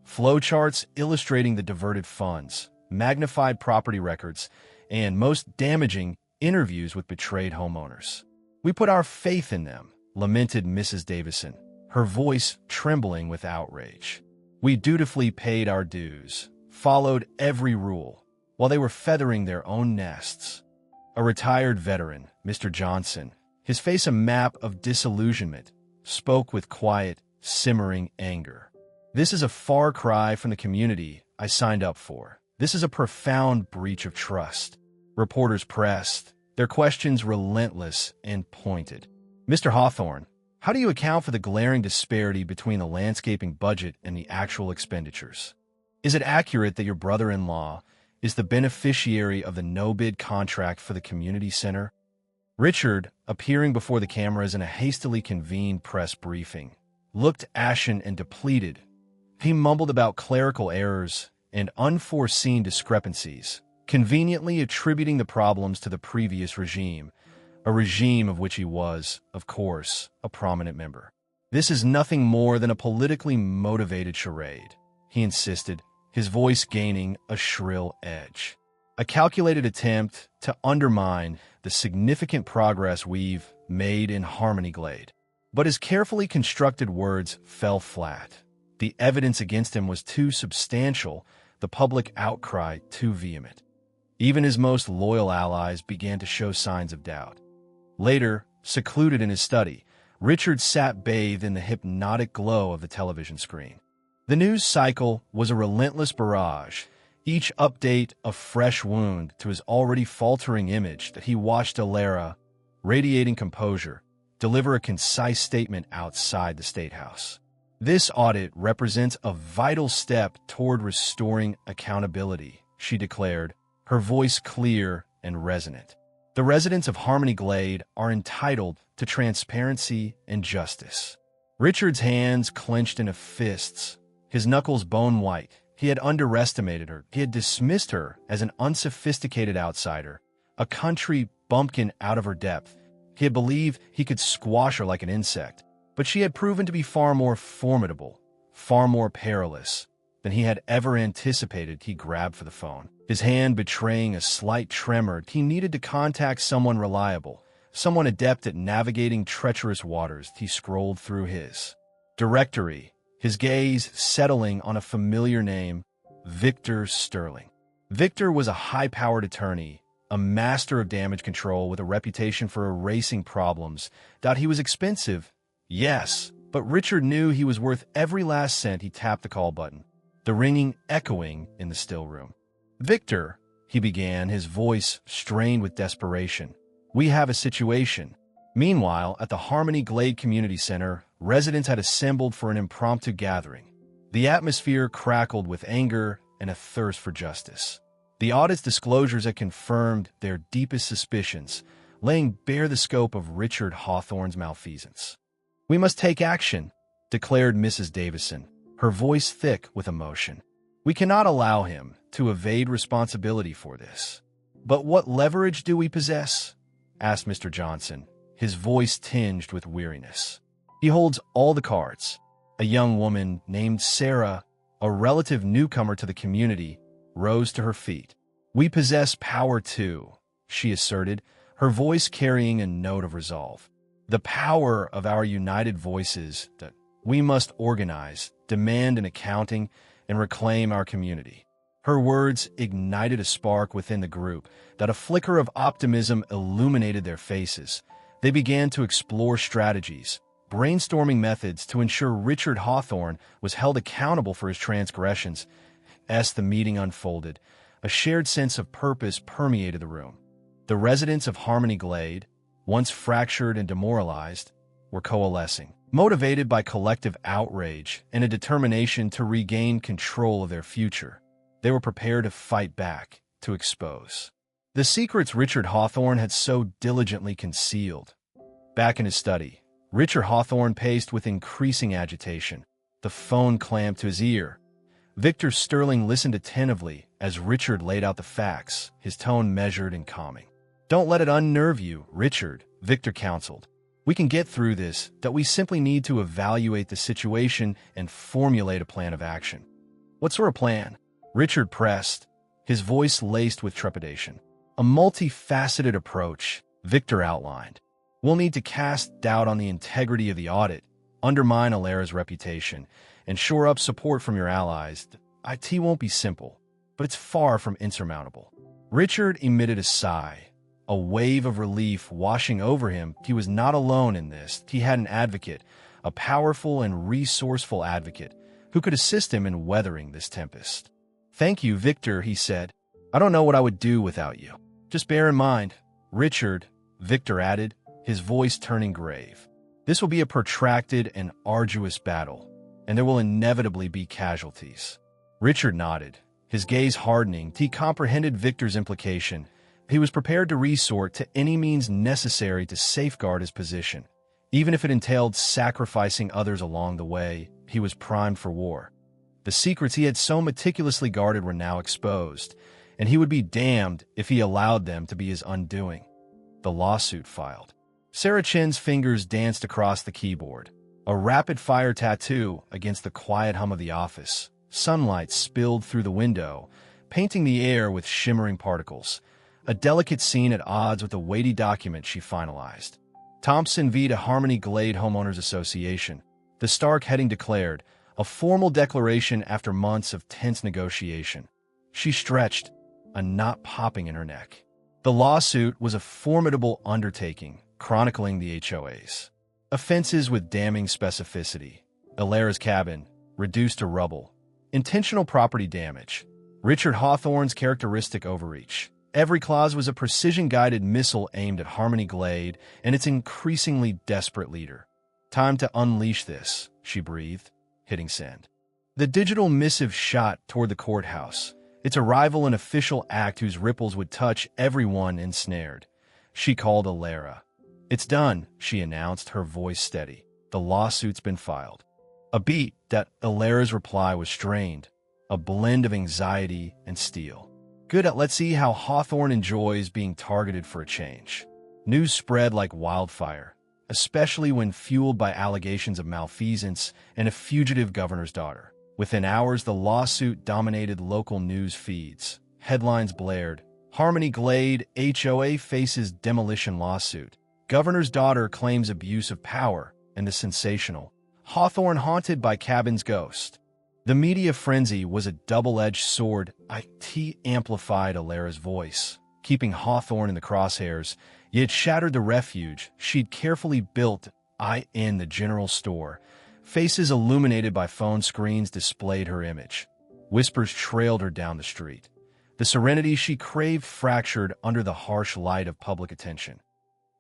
flowcharts illustrating the diverted funds, magnified property records, and, most damaging, interviews with betrayed homeowners. "We put our faith in them," lamented Mrs. Davison, her voice trembling with outrage. "We dutifully paid our dues, followed every rule, while they were feathering their own nests." A retired veteran, Mr. Johnson, his face a map of disillusionment, spoke with quiet, simmering anger. "This is a far cry from the community I signed up for. This is a profound breach of trust." Reporters pressed, their questions relentless and pointed. "Mr. Hawthorne, how do you account for the glaring disparity between the landscaping budget and the actual expenditures? Is it accurate that your brother-in-law is the beneficiary of the no-bid contract for the community center?" Richard, appearing before the cameras in a hastily convened press briefing, looked ashen and depleted. He mumbled about clerical errors and unforeseen discrepancies, conveniently attributing the problems to the previous regime, a regime of which he was, of course, a prominent member. "This is nothing more than a politically motivated charade," he insisted, his voice gaining a shrill edge. "A calculated attempt to undermine the significant progress we've made in Harmony Glade." But his carefully constructed words fell flat. The evidence against him was too substantial, the public outcry too vehement. Even his most loyal allies began to show signs of doubt. Later, secluded in his study, Richard sat bathed in the hypnotic glow of the television screen. The news cycle was a relentless barrage, each update a fresh wound to his already faltering image that he watched Alara, radiating composure, deliver a concise statement outside the State House. "This audit represents a vital step toward restoring accountability," she declared, her voice clear and resonant. "The residents of Harmony Glade are entitled to transparency and justice." Richard's hands clenched into fists, his knuckles bone white. He had underestimated her. He had dismissed her as an unsophisticated outsider, a country bumpkin out of her depth. He had believed he could squash her like an insect. But she had proven to be far more formidable, far more perilous than he had ever anticipated. He grabbed for the phone, his hand betraying a slight tremor. He needed to contact someone reliable, someone adept at navigating treacherous waters. He scrolled through his directory, his gaze settling on a familiar name, Victor Sterling. Victor was a high-powered attorney, a master of damage control with a reputation for erasing problems. He was expensive. Yes, but Richard knew he was worth every last cent. He tapped the call button, the ringing echoing in the still room. "Victor," he began, his voice strained with desperation, "we have a situation." Meanwhile, at the Harmony Glade Community Center, residents had assembled for an impromptu gathering. The atmosphere crackled with anger and a thirst for justice. The audit's disclosures had confirmed their deepest suspicions, laying bare the scope of Richard Hawthorne's malfeasance. "We must take action," declared Mrs. Davison, her voice thick with emotion. "We cannot allow him to evade responsibility for this." "But what leverage do we possess?" asked Mr. Johnson, his voice tinged with weariness. "He holds all the cards." A young woman named Sarah, a relative newcomer to the community, rose to her feet. "We possess power too," she asserted, her voice carrying a note of resolve. "The power of our united voices that we must organize, demand an accounting, and reclaim our community." Her words ignited a spark within the group, that a flicker of optimism illuminated their faces. They began to explore strategies, brainstorming methods to ensure Richard Hawthorne was held accountable for his transgressions. As the meeting unfolded, a shared sense of purpose permeated the room. The residents of Harmony Glade, once fractured and demoralized, were coalescing, motivated by collective outrage and a determination to regain control of their future. They were prepared to fight back, to expose the secrets Richard Hawthorne had so diligently concealed. Back in his study, Richard Hawthorne paced with increasing agitation, the phone clamped to his ear. Victor Sterling listened attentively as Richard laid out the facts, his tone measured and calming. "Don't let it unnerve you, Richard," Victor counseled. "We can get through this, that we simply need to evaluate the situation and formulate a plan of action." What sort of plan? Richard pressed, his voice laced with trepidation. A multifaceted approach, Victor outlined. We'll need to cast doubt on the integrity of the audit, undermine Alara's reputation, and shore up support from your allies. IT won't be simple, but it's far from insurmountable. Richard emitted a sigh, a wave of relief washing over him. He was not alone in this. He had an advocate, a powerful and resourceful advocate, who could assist him in weathering this tempest. Thank you, Victor, he said. I don't know what I would do without you. Just bear in mind, Richard, Victor added, his voice turning grave. This will be a protracted and arduous battle, and there will inevitably be casualties. Richard nodded, his gaze hardening. He comprehended Victor's implication. He was prepared to resort to any means necessary to safeguard his position. Even if it entailed sacrificing others along the way, he was primed for war. The secrets he had so meticulously guarded were now exposed, and he would be damned if he allowed them to be his undoing. The lawsuit filed. Sarah Chen's fingers danced across the keyboard, a rapid-fire tattoo against the quiet hum of the office. Sunlight spilled through the window, painting the air with shimmering particles, a delicate scene at odds with the weighty document she finalized. Thompson v. Harmony Glade Homeowners Association, the Stark heading declared, a formal declaration after months of tense negotiation. She stretched, a knot popping in her neck. The lawsuit was a formidable undertaking, chronicling the HOA's offenses with damning specificity. Alara's cabin, reduced to rubble. Intentional property damage. Richard Hawthorne's characteristic overreach. Every clause was a precision-guided missile aimed at Harmony Glade and its increasingly desperate leader. Time to unleash this, she breathed, hitting send. The digital missive shot toward the courthouse, its arrival an official act whose ripples would touch everyone ensnared. She called Alara. It's done, she announced, her voice steady. The lawsuit's been filed. A beat that Alara's reply was strained, a blend of anxiety and steel. Good, let's see how Hawthorne enjoys being targeted for a change. News spread like wildfire, especially when fueled by allegations of malfeasance and a fugitive governor's daughter. Within hours, the lawsuit dominated local news feeds. Headlines blared, Harmony Glade HOA faces demolition lawsuit. Governor's daughter claims abuse of power, and the sensational Hawthorne haunted by cabin's ghost. The media frenzy was a double-edged sword. IT amplified Alara's voice, keeping Hawthorne in the crosshairs, yet shattered the refuge she'd carefully built in the general store. Faces illuminated by phone screens displayed her image. Whispers trailed her down the street. The serenity she craved fractured under the harsh light of public attention.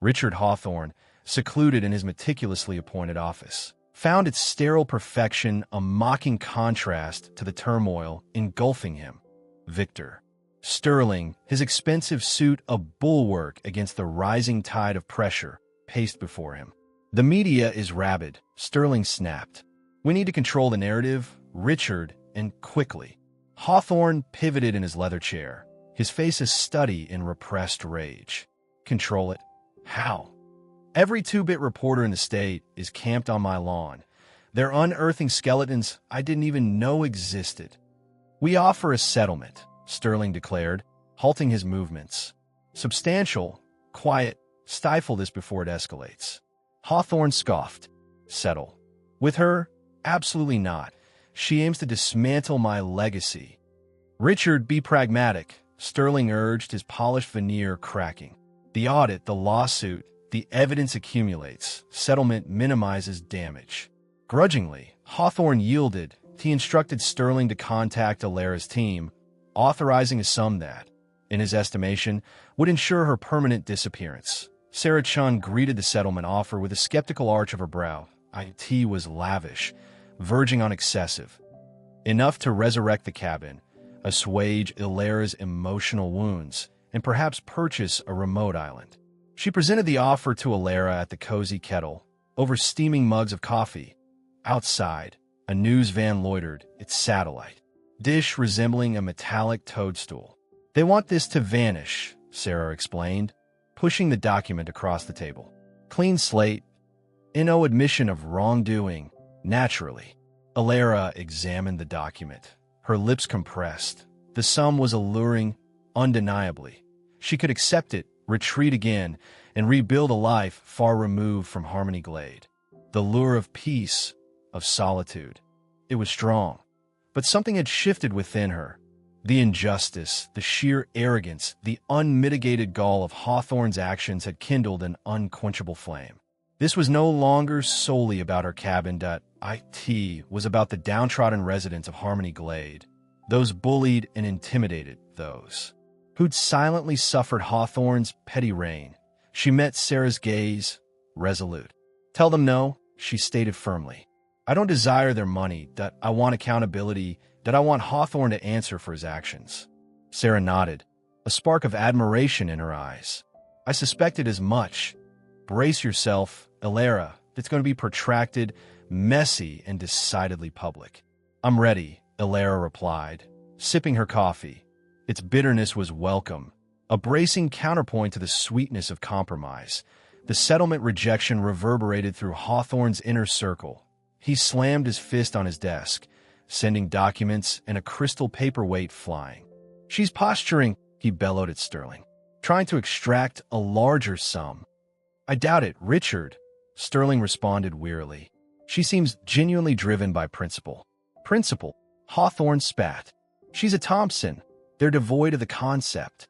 Richard Hawthorne, secluded in his meticulously appointed office, found its sterile perfection a mocking contrast to the turmoil engulfing him. Victor. Sterling, his expensive suit a bulwark against the rising tide of pressure, paced before him. The media is rabid, Sterling snapped. We need to control the narrative, Richard, and quickly. Hawthorne pivoted in his leather chair, his face a study in repressed rage. Control it? How? Every two-bit reporter in the state is camped on my lawn. They're unearthing skeletons I didn't even know existed. We offer a settlement, Sterling declared, halting his movements. Substantial, quiet, stifle this before it escalates. Hawthorne scoffed. Settle. With her? Absolutely not. She aims to dismantle my legacy. Richard, be pragmatic, Sterling urged, his polished veneer cracking. The audit, the lawsuit, the evidence accumulates. Settlement minimizes damage. Grudgingly, Hawthorne yielded. He instructed Sterling to contact Alara's team, authorizing a sum that, in his estimation, would ensure her permanent disappearance. Sarah Chun greeted the settlement offer with a skeptical arch of her brow. IT was lavish, verging on excessive. Enough to resurrect the cabin, assuage Alara's emotional wounds, and perhaps purchase a remote island. She presented the offer to Alara at the Cozy Kettle, over steaming mugs of coffee. Outside, a news van loitered, its satellite dish resembling a metallic toadstool. They want this to vanish, Sarah explained, pushing the document across the table. Clean slate, no admission of wrongdoing, naturally. Alara examined the document, her lips compressed. The sum was alluring, undeniably. She could accept it, retreat again, and rebuild a life far removed from Harmony Glade. The lure of peace, of solitude. It was strong, but something had shifted within her. The injustice, the sheer arrogance, the unmitigated gall of Hawthorne's actions had kindled an unquenchable flame. This was no longer solely about her cabin. It was about the downtrodden residents of Harmony Glade, those bullied and intimidated, those who'd silently suffered Hawthorne's petty reign. She met Sarah's gaze, resolute. "Tell them no," she stated firmly. "I don't desire their money. I want accountability. I want Hawthorne to answer for his actions." Sarah nodded, a spark of admiration in her eyes. "I suspected as much. Brace yourself, Elara. It's going to be protracted, messy, and decidedly public." "I'm ready," Elara replied, sipping her coffee. Its bitterness was welcome, a bracing counterpoint to the sweetness of compromise. The settlement rejection reverberated through Hawthorne's inner circle. He slammed his fist on his desk, sending documents and a crystal paperweight flying. "She's posturing," he bellowed at Sterling, "trying to extract a larger sum." "I doubt it, Richard," Sterling responded wearily. "She seems genuinely driven by principle." "Principle?" Hawthorne spat. "She's a Thompson. They're devoid of the concept."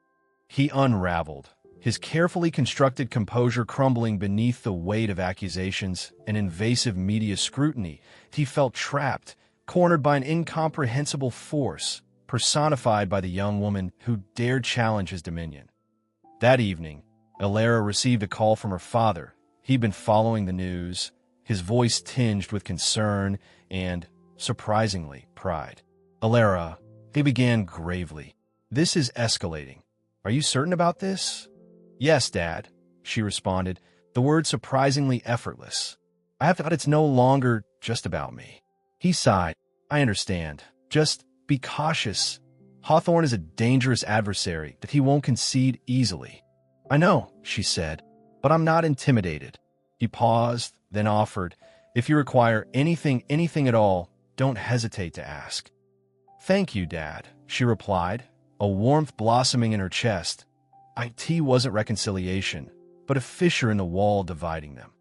He unraveled, his carefully constructed composure crumbling beneath the weight of accusations and invasive media scrutiny. He felt trapped, cornered by an incomprehensible force, personified by the young woman who dared challenge his dominion. That evening, Elara received a call from her father. He'd been following the news, his voice tinged with concern and, surprisingly, pride. "Elara," he began gravely, "this is escalating. Are you certain about this?" "Yes, Dad," she responded, the word surprisingly effortless. "I have thought it's no longer just about me." He sighed. "I understand. Just be cautious. Hawthorne is a dangerous adversary that he won't concede easily." "I know," she said, "but I'm not intimidated." He paused, then offered, "If you require anything at all, don't hesitate to ask." "Thank you, Dad," she replied, a warmth blossoming in her chest. It wasn't reconciliation, but a fissure in the wall dividing them.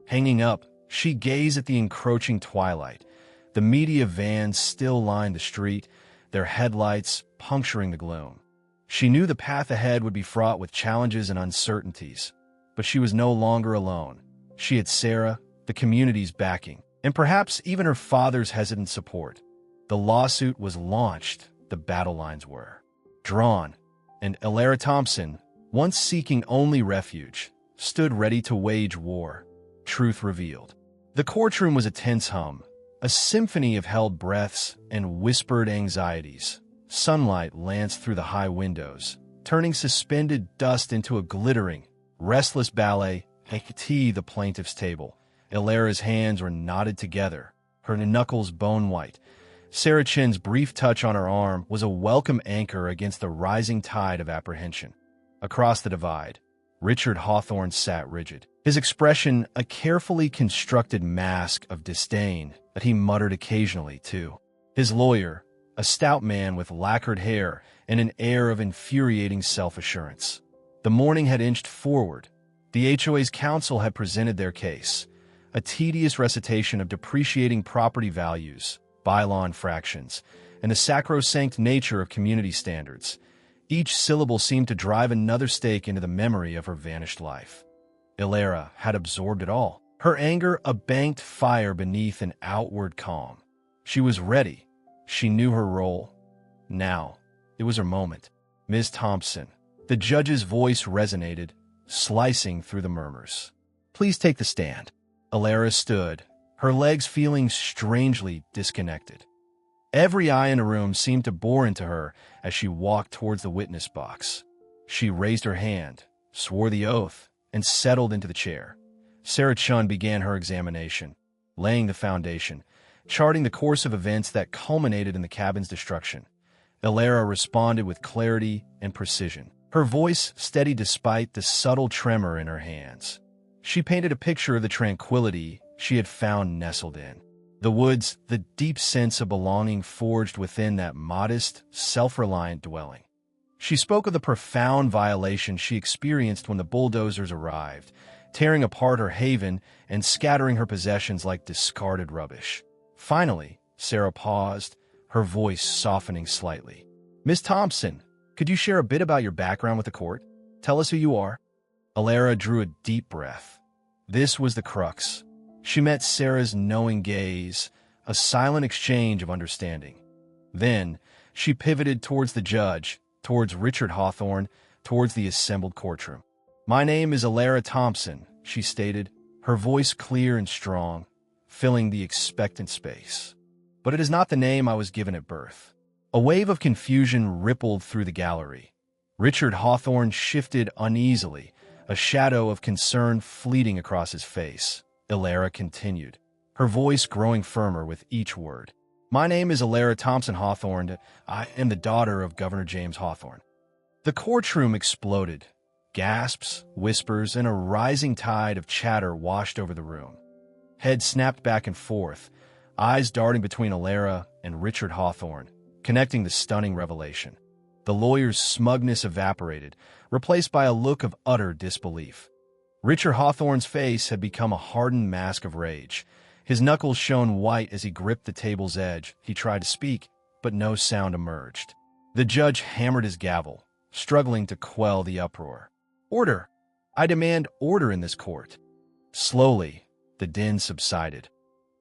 Hanging up, she gazed at the encroaching twilight. The media vans still lined the street, their headlights puncturing the gloom. She knew the path ahead would be fraught with challenges and uncertainties, but she was no longer alone. She had Sarah, the community's backing, and perhaps even her father's hesitant support. The lawsuit was launched, the battle lines were drawn, and Elara Thompson, once seeking only refuge, stood ready to wage war. Truth revealed. The courtroom was a tense hum, a symphony of held breaths and whispered anxieties. Sunlight lanced through the high windows, turning suspended dust into a glittering, restless ballet. The plaintiff's table. Elara's hands were knotted together, her knuckles bone-white. Sarah Chin's brief touch on her arm was a welcome anchor against the rising tide of apprehension. Across the divide, Richard Hawthorne sat rigid, his expression a carefully constructed mask of disdain that he muttered occasionally, too. His lawyer, a stout man with lacquered hair and an air of infuriating self-assurance. The morning had inched forward. The HOA's counsel had presented their case, a tedious recitation of depreciating property values, bylaw infractions, and the sacrosanct nature of community standards. Each syllable seemed to drive another stake into the memory of her vanished life. Elara had absorbed it all, her anger a banked fire beneath an outward calm. She was ready. She knew her role. Now, it was her moment. "Ms. Thompson," the judge's voice resonated, slicing through the murmurs. "Please take the stand." Elara stood, her legs feeling strangely disconnected. Every eye in the room seemed to bore into her as she walked towards the witness box. She raised her hand, swore the oath, and settled into the chair. Sarah Chun began her examination, laying the foundation, charting the course of events that culminated in the cabin's destruction. Elara responded with clarity and precision, her voice steady despite the subtle tremor in her hands. She painted a picture of the tranquility she had found nestled in. The woods, the deep sense of belonging forged within that modest, self-reliant dwelling. She spoke of the profound violation she experienced when the bulldozers arrived, tearing apart her haven and scattering her possessions like discarded rubbish. Finally, Sarah paused, her voice softening slightly. "Miss Thompson, could you share a bit about your background with the court? Tell us who you are." Alara drew a deep breath. This was the crux. She met Sarah's knowing gaze, a silent exchange of understanding. Then, she pivoted towards the judge, towards Richard Hawthorne, towards the assembled courtroom. "My name is Alara Thompson," she stated, her voice clear and strong, filling the expectant space. "But it is not the name I was given at birth." A wave of confusion rippled through the gallery. Richard Hawthorne shifted uneasily, a shadow of concern fleeting across his face. Alara continued, her voice growing firmer with each word. "My name is Alara Thompson Hawthorne. I am the daughter of Governor James Hawthorne." The courtroom exploded. Gasps, whispers, and a rising tide of chatter washed over the room. Heads snapped back and forth, eyes darting between Alara and Richard Hawthorne, connecting the stunning revelation. The lawyer's smugness evaporated, replaced by a look of utter disbelief. Richard Hawthorne's face had become a hardened mask of rage. His knuckles shone white as he gripped the table's edge. He tried to speak, but no sound emerged. The judge hammered his gavel, struggling to quell the uproar. "Order! I demand order in this court." Slowly, the din subsided.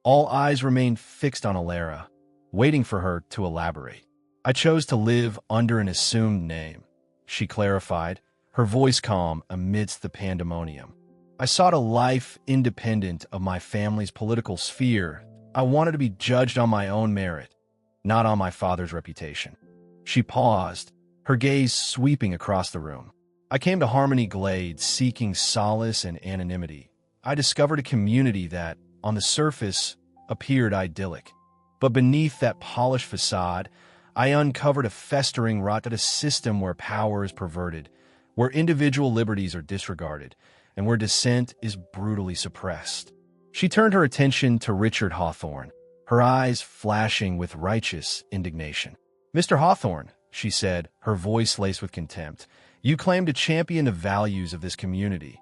All eyes remained fixed on Alara, waiting for her to elaborate. "I chose to live under an assumed name," she clarified, her voice calm amidst the pandemonium. "I sought a life independent of my family's political sphere. I wanted to be judged on my own merit, not on my father's reputation." She paused, her gaze sweeping across the room. "I came to Harmony Glade seeking solace and anonymity. I discovered a community that, on the surface, appeared idyllic. But beneath that polished facade, I uncovered a festering rot, a system where power is perverted, where individual liberties are disregarded, and where dissent is brutally suppressed." She turned her attention to Richard Hawthorne, her eyes flashing with righteous indignation. "Mr. Hawthorne," she said, her voice laced with contempt, "you claim to champion the values of this community.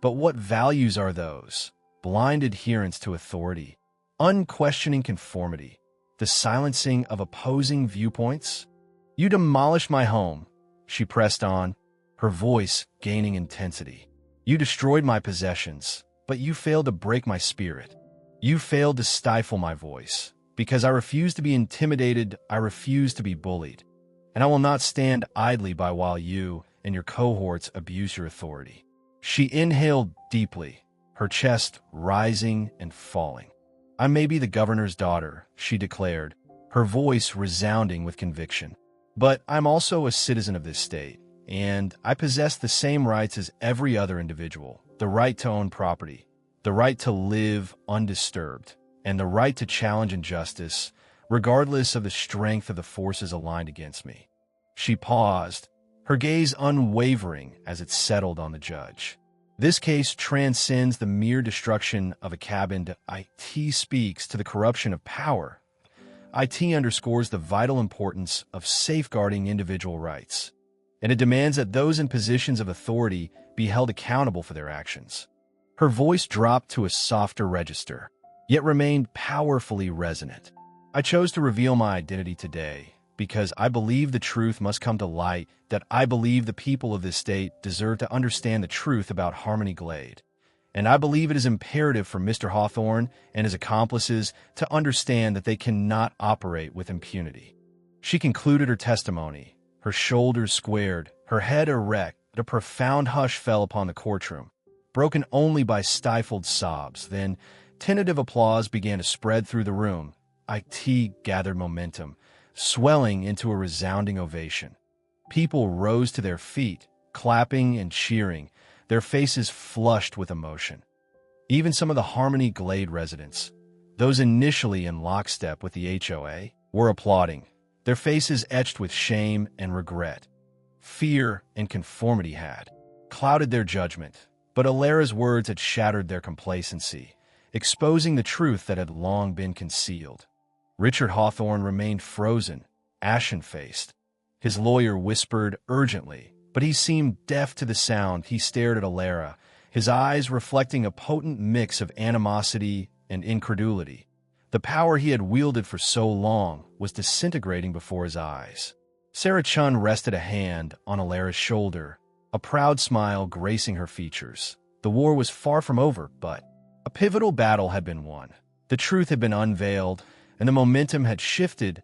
But what values are those? Blind adherence to authority, unquestioning conformity, the silencing of opposing viewpoints? You demolished my home," she pressed on, her voice gaining intensity. "You destroyed my possessions, but you failed to break my spirit. You failed to stifle my voice. Because I refuse to be intimidated, I refuse to be bullied. And I will not stand idly by while you and your cohorts abuse your authority." She inhaled deeply, her chest rising and falling. "I may be the governor's daughter," she declared, her voice resounding with conviction. "But I'm also a citizen of this state, and I possess the same rights as every other individual: the right to own property, the right to live undisturbed, and the right to challenge injustice, regardless of the strength of the forces aligned against me." She paused, her gaze unwavering as it settled on the judge. "This case transcends the mere destruction of a cabin. IT speaks to the corruption of power. IT underscores the vital importance of safeguarding individual rights, and it demands that those in positions of authority be held accountable for their actions." Her voice dropped to a softer register, yet remained powerfully resonant. "I chose to reveal my identity today because I believe the truth must come to light, that I believe the people of this state deserve to understand the truth about Harmony Glade. And I believe it is imperative for Mr. Hawthorne and his accomplices to understand that they cannot operate with impunity." She concluded her testimony, her shoulders squared, her head erect. A profound hush fell upon the courtroom, broken only by stifled sobs. Then, tentative applause began to spread through the room. IT gathered momentum, swelling into a resounding ovation. People rose to their feet, clapping and cheering, their faces flushed with emotion. Even some of the Harmony Glade residents, those initially in lockstep with the HOA, were applauding, their faces etched with shame and regret. Fear and conformity had clouded their judgment, but Alara's words had shattered their complacency, exposing the truth that had long been concealed. Richard Hawthorne remained frozen, ashen-faced. His lawyer whispered urgently, but he seemed deaf to the sound. He stared at Alara, his eyes reflecting a potent mix of animosity and incredulity. The power he had wielded for so long was disintegrating before his eyes. Sarah Chun rested a hand on Alara's shoulder, a proud smile gracing her features. The war was far from over, but a pivotal battle had been won. The truth had been unveiled, and the momentum had shifted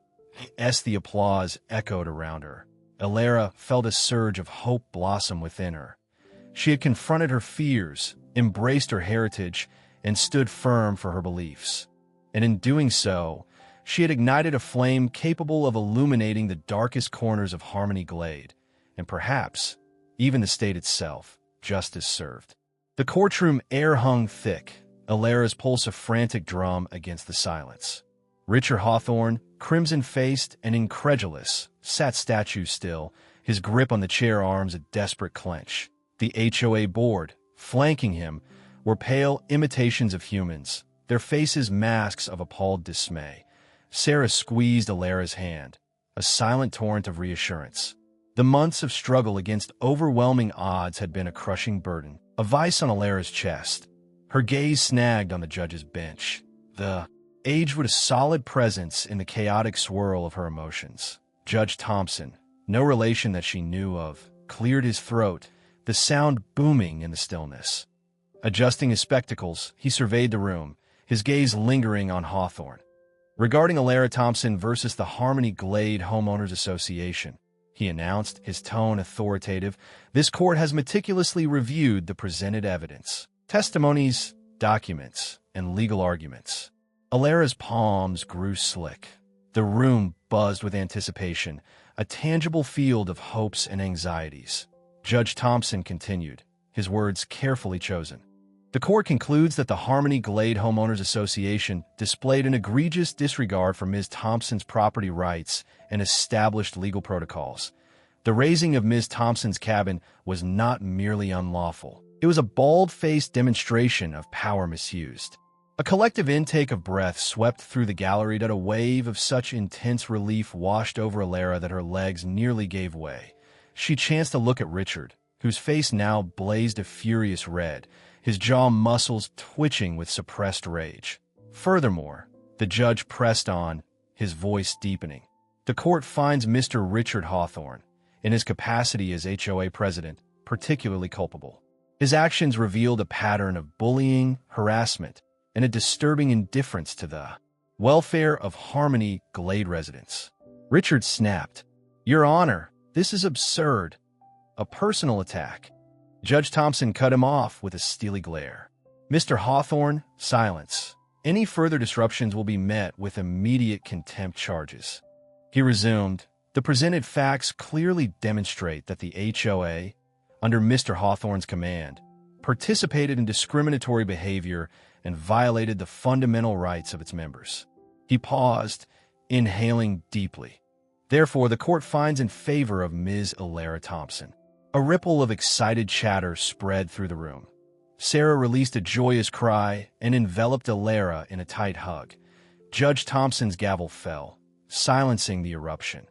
as the applause echoed around her. Alara felt a surge of hope blossom within her. She had confronted her fears, embraced her heritage, and stood firm for her beliefs. And in doing so, she had ignited a flame capable of illuminating the darkest corners of Harmony Glade, and perhaps even the state itself. Justice served. The courtroom air hung thick, Alara's pulse a frantic drum against the silence. Richard Hawthorne, crimson-faced and incredulous, sat statue still, his grip on the chair arms a desperate clench. The HOA board, flanking him, were pale imitations of humans, their faces masks of appalled dismay. Sarah squeezed Alara's hand, a silent torrent of reassurance. The months of struggle against overwhelming odds had been a crushing burden, a vice on Alara's chest. Her gaze snagged on the judge's bench. The aged with a solid presence in the chaotic swirl of her emotions. Judge Thompson, no relation that she knew of, cleared his throat, the sound booming in the stillness. Adjusting his spectacles, he surveyed the room, his gaze lingering on Hawthorne. Regarding Alara Thompson versus the Harmony Glade Homeowners Association, he announced, his tone authoritative, this court has meticulously reviewed the presented evidence, testimonies, documents, and legal arguments. Alara's palms grew slick. The room buzzed with anticipation, a tangible field of hopes and anxieties. Judge Thompson continued, his words carefully chosen. The court concludes that the Harmony Glade Homeowners Association displayed an egregious disregard for Ms. Thompson's property rights and established legal protocols. The razing of Ms. Thompson's cabin was not merely unlawful. It was a bald-faced demonstration of power misused. A collective intake of breath swept through the gallery that a wave of such intense relief washed over Alara that her legs nearly gave way. She chanced to look at Richard, whose face now blazed a furious red, his jaw muscles twitching with suppressed rage. Furthermore, the judge pressed on, his voice deepening. The court finds Mr. Richard Hawthorne, in his capacity as HOA president, particularly culpable. His actions revealed a pattern of bullying, harassment, and a disturbing indifference to the welfare of Harmony Glade residents. Richard snapped, "Your Honor, this is absurd. A personal attack." Judge Thompson cut him off with a steely glare. "Mr. Hawthorne, silence. Any further disruptions will be met with immediate contempt charges." He resumed, "The presented facts clearly demonstrate that the HOA, under Mr. Hawthorne's command, participated in discriminatory behavior and violated the fundamental rights of its members." He paused, inhaling deeply. "Therefore, the court finds in favor of Ms. Alara Thompson." A ripple of excited chatter spread through the room. Sarah released a joyous cry and enveloped Alara in a tight hug. Judge Thompson's gavel fell, silencing the eruption.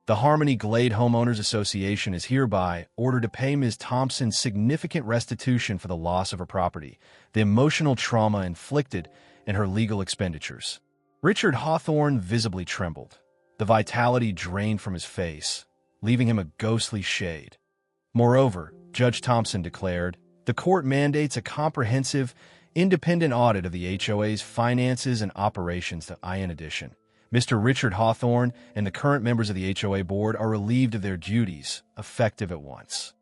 The Harmony Glade Homeowners Association is hereby ordered to pay Ms. Thompson significant restitution for the loss of her property, the emotional trauma inflicted, and her legal expenditures. Richard Hawthorne visibly trembled. The vitality drained from his face, leaving him a ghostly shade. Moreover, Judge Thompson declared, the court mandates a comprehensive, independent audit of the HOA's finances and operations. In addition, Mr. Richard Hawthorne and the current members of the HOA board are relieved of their duties, effective at once.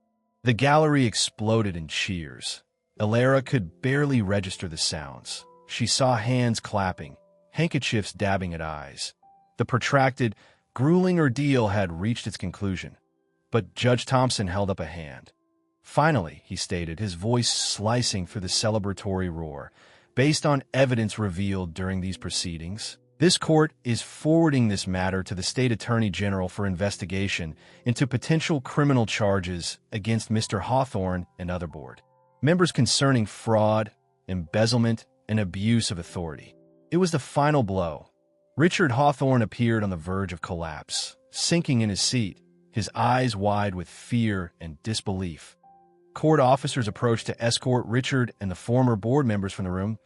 The gallery exploded in cheers. Alara could barely register the sounds. She saw hands clapping, handkerchiefs dabbing at eyes. The protracted, grueling ordeal had reached its conclusion. But Judge Thompson held up a hand. "Finally," he stated, his voice slicing through the celebratory roar, "based on evidence revealed during these proceedings, this court is forwarding this matter to the State Attorney General for investigation into potential criminal charges against Mr. Hawthorne and other board members concerning fraud, embezzlement, an abuse of authority. It was the final blow. Richard Hawthorne appeared on the verge of collapse, sinking in his seat, his eyes wide with fear and disbelief. Court officers approached to escort Richard and the former board members from the room.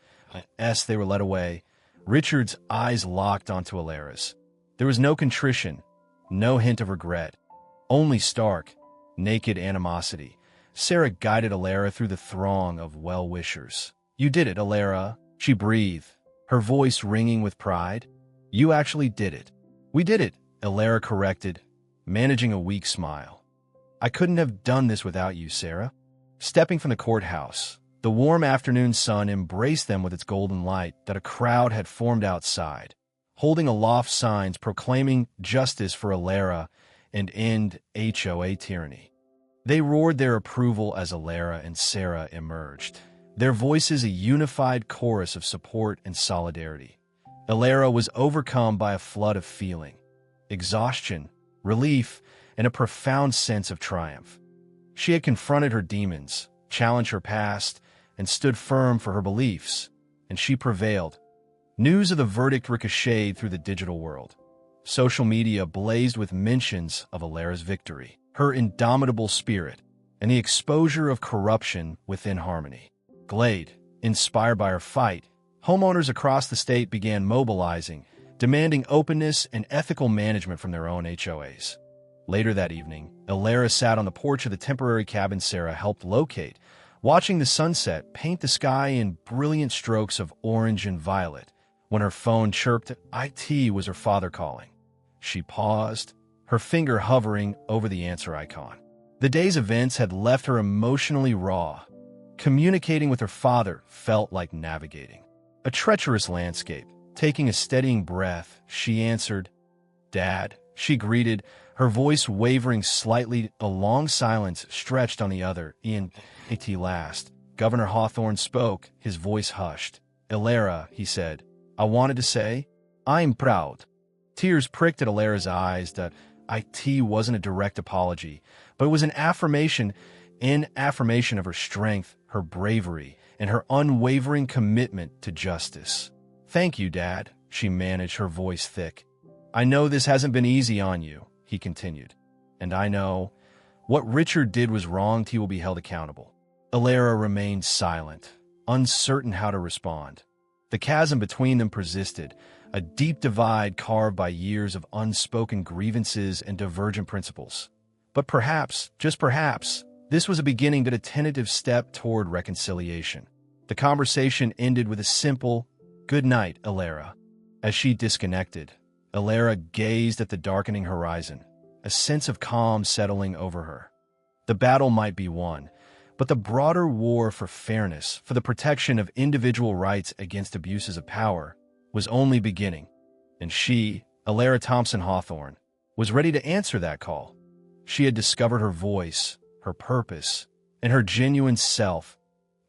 As they were led away, Richard's eyes locked onto Alara's. There was no contrition, no hint of regret, only stark, naked animosity. Sarah guided Alara through the throng of well-wishers. "You did it, Alara," she breathed, her voice ringing with pride. "You actually did it." "We did it," Alara corrected, managing a weak smile. "I couldn't have done this without you, Sarah." Stepping from the courthouse, the warm afternoon sun embraced them with its golden light that a crowd had formed outside, holding aloft signs proclaiming justice for Alara and end HOA tyranny. They roared their approval as Alara and Sarah emerged, their voices a unified chorus of support and solidarity. Alara was overcome by a flood of feeling, exhaustion, relief, and a profound sense of triumph. She had confronted her demons, challenged her past, and stood firm for her beliefs, and she prevailed. News of the verdict ricocheted through the digital world. Social media blazed with mentions of Alara's victory, her indomitable spirit, and the exposure of corruption within Harmony. Glade, inspired by her fight, homeowners across the state began mobilizing, demanding openness and ethical management from their own HOAs. Later that evening, Alara sat on the porch of the temporary cabin Sarah helped locate, watching the sunset paint the sky in brilliant strokes of orange and violet. When her phone chirped, IT was her father calling. She paused, her finger hovering over the answer icon. The day's events had left her emotionally raw. Communicating with her father felt like navigating a treacherous landscape. Taking a steadying breath, she answered, "Dad," she greeted, her voice wavering slightly. A long silence stretched on the other. Ian, at last, Governor Hawthorne spoke, his voice hushed. "Alara," he said, "I wanted to say, I'm proud." Tears pricked at Alara's eyes. That IT wasn't a direct apology, but it was an affirmation of her strength, her bravery, and her unwavering commitment to justice. "Thank you, Dad," she managed, her voice thick. "I know this hasn't been easy on you," he continued. "And I know what Richard did was wrong. He will be held accountable." Alara remained silent, uncertain how to respond. The chasm between them persisted, a deep divide carved by years of unspoken grievances and divergent principles. But perhaps, just perhaps, this was a beginning but a tentative step toward reconciliation. The conversation ended with a simple, "Good night, Alara." As she disconnected, Alara gazed at the darkening horizon, a sense of calm settling over her. The battle might be won, but the broader war for fairness, for the protection of individual rights against abuses of power, was only beginning. And she, Alara Thompson Hawthorne, was ready to answer that call. She had discovered her voice, her purpose, and her genuine self,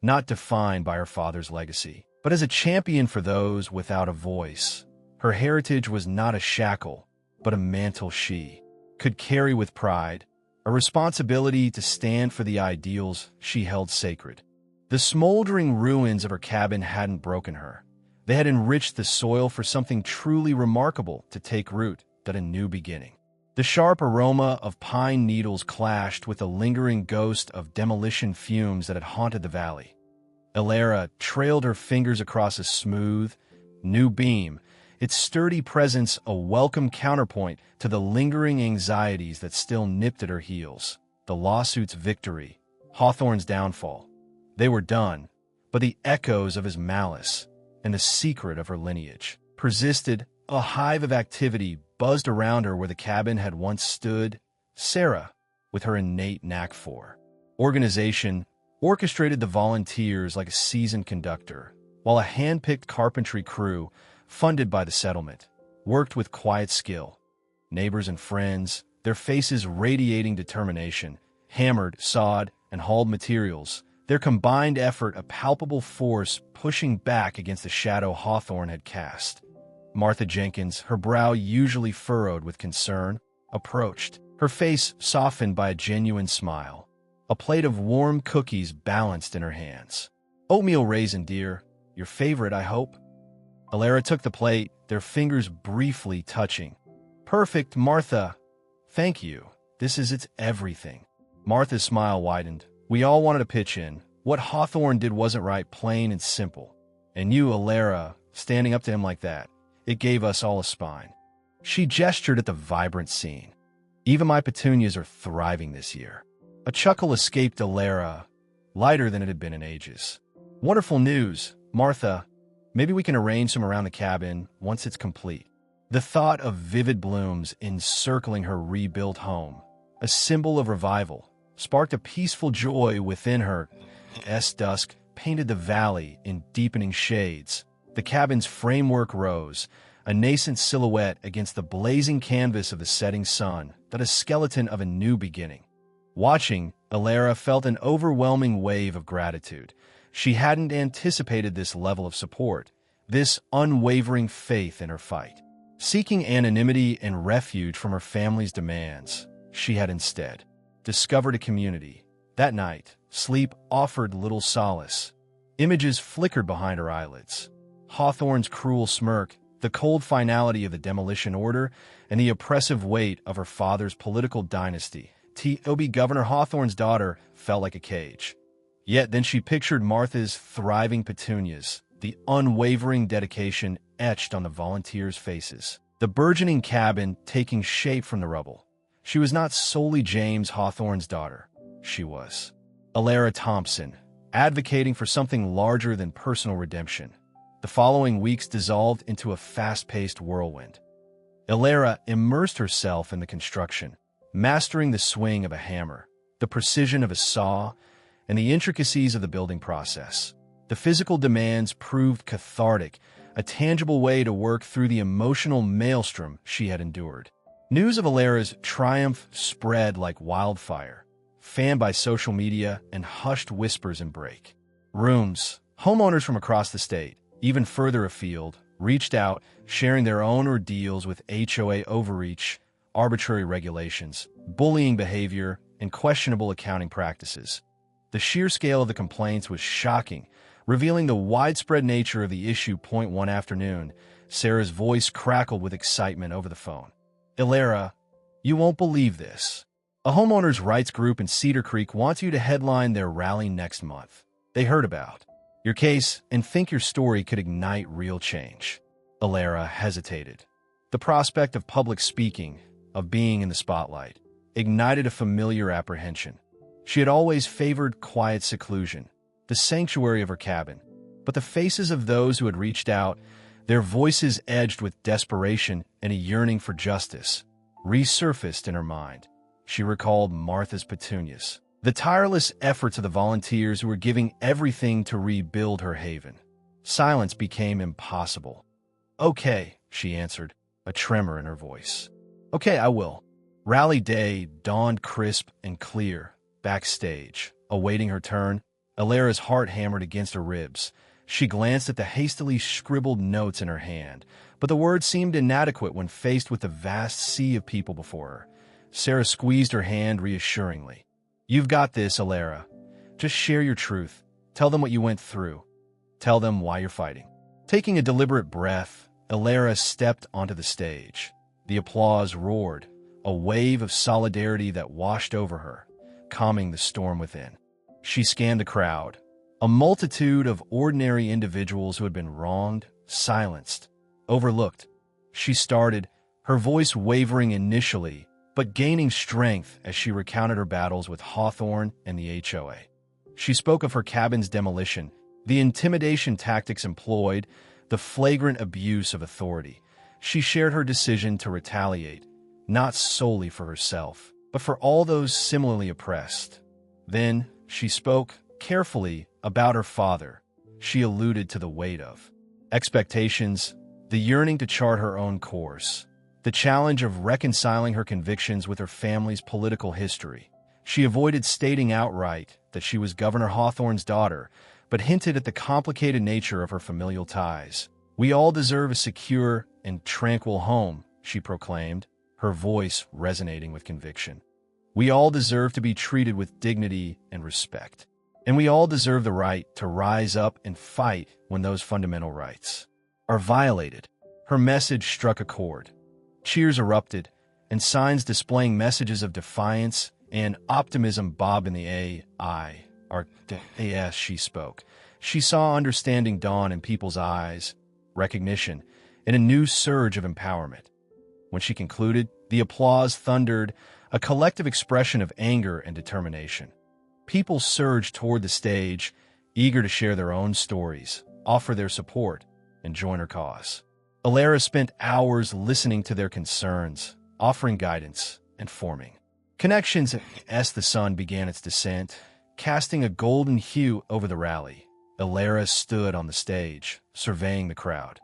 not defined by her father's legacy, but as a champion for those without a voice. Her heritage was not a shackle, but a mantle she could carry with pride, a responsibility to stand for the ideals she held sacred. The smoldering ruins of her cabin hadn't broken her. They had enriched the soil for something truly remarkable to take root, that a new beginning. The sharp aroma of pine needles clashed with the lingering ghost of demolition fumes that had haunted the valley. Alara trailed her fingers across a smooth, new beam, its sturdy presence a welcome counterpoint to the lingering anxieties that still nipped at her heels. The lawsuit's victory, Hawthorne's downfall. They were done, but the echoes of his malice and the secret of her lineage persisted. A hive of activity buzzed around her where the cabin had once stood. Sarah, with her innate knack for organization, orchestrated the volunteers like a seasoned conductor, while a hand-picked carpentry crew, funded by the settlement, worked with quiet skill. Neighbors and friends, their faces radiating determination, hammered, sawed, and hauled materials, their combined effort a palpable force pushing back against the shadow Hawthorne had cast. Martha Jenkins, her brow usually furrowed with concern, approached, her face softened by a genuine smile. A plate of warm cookies balanced in her hands. "Oatmeal raisin, dear. Your favorite, I hope." Alara took the plate, their fingers briefly touching. "Perfect, Martha. Thank you. It's everything." Martha's smile widened. "We all wanted to pitch in. What Hawthorne did wasn't right, plain and simple. And you, Alara, standing up to him like that, it gave us all a spine." She gestured at the vibrant scene. "Even my petunias are thriving this year." A chuckle escaped Alara, lighter than it had been in ages. "Wonderful news, Martha. Maybe we can arrange some around the cabin once it's complete." The thought of vivid blooms encircling her rebuilt home, a symbol of revival, sparked a peaceful joy within her. As dusk painted the valley in deepening shades, the cabin's framework rose, a nascent silhouette against the blazing canvas of the setting sun, that a skeleton of a new beginning. Watching, Alara felt an overwhelming wave of gratitude. She hadn't anticipated this level of support, this unwavering faith in her fight. Seeking anonymity and refuge from her family's demands, she had instead discovered a community. That night, sleep offered little solace. Images flickered behind her eyelids. Hawthorne's cruel smirk, the cold finality of the demolition order, and the oppressive weight of her father's political dynasty. T.O.B. Governor Hawthorne's daughter felt like a cage. Yet then she pictured Martha's thriving petunias, the unwavering dedication etched on the volunteers' faces, the burgeoning cabin taking shape from the rubble. She was not solely James Hawthorne's daughter. She was Alara Thompson, advocating for something larger than personal redemption. The following weeks dissolved into a fast-paced whirlwind. Alara immersed herself in the construction, mastering the swing of a hammer, the precision of a saw, and the intricacies of the building process. The physical demands proved cathartic, a tangible way to work through the emotional maelstrom she had endured. News of Alara's triumph spread like wildfire, fanned by social media and hushed whispers in break rooms. Homeowners from across the state, even further afield, reached out, sharing their own ordeals with HOA overreach, arbitrary regulations, bullying behavior, and questionable accounting practices. The sheer scale of the complaints was shocking, revealing the widespread nature of the issue. One afternoon, Sarah's voice crackled with excitement over the phone. "Alara, you won't believe this. A homeowners' rights group in Cedar Creek wants you to headline their rally next month. They heard about your case and think your story could ignite real change." Alara hesitated. The prospect of public speaking, of being in the spotlight, ignited a familiar apprehension. She had always favored quiet seclusion, the sanctuary of her cabin, but the faces of those who had reached out, their voices edged with desperation and a yearning for justice, resurfaced in her mind. She recalled Martha's petunias, the tireless efforts of the volunteers who were giving everything to rebuild her haven. Silence became impossible. "Okay," she answered, a tremor in her voice. "Okay, I will." Rally day dawned crisp and clear. Backstage, awaiting her turn, Alara's heart hammered against her ribs. She glanced at the hastily scribbled notes in her hand, but the words seemed inadequate when faced with the vast sea of people before her. Sarah squeezed her hand reassuringly. "You've got this, Alara. Just share your truth. Tell them what you went through. Tell them why you're fighting." Taking a deliberate breath, Alara stepped onto the stage. The applause roared, a wave of solidarity that washed over her, calming the storm within. She scanned the crowd, a multitude of ordinary individuals who had been wronged, silenced, overlooked. She started, her voice wavering initially, but gaining strength as she recounted her battles with Hawthorne and the HOA. She spoke of her cabin's demolition, the intimidation tactics employed, the flagrant abuse of authority. She shared her decision to retaliate, not solely for herself, but for all those similarly oppressed. Then she spoke, carefully, about her father. She alluded to the weight of expectations, the yearning to chart her own course, the challenge of reconciling her convictions with her family's political history. She avoided stating outright that she was Governor Hawthorne's daughter, but hinted at the complicated nature of her familial ties. "We all deserve a secure and tranquil home," she proclaimed, her voice resonating with conviction. "We all deserve to be treated with dignity and respect. And we all deserve the right to rise up and fight when those fundamental rights are violated. Her message struck a chord. Cheers erupted, and signs displaying messages of defiance and optimism bobbed in the as she spoke. She saw understanding dawn in people's eyes, recognition, and a new surge of empowerment. When she concluded, the applause thundered, a collective expression of anger and determination. People surged toward the stage, eager to share their own stories, offer their support, and join her cause. Alara spent hours listening to their concerns, offering guidance, and forming connections as the sun began its descent, casting a golden hue over the rally. Alara stood on the stage, surveying the crowd.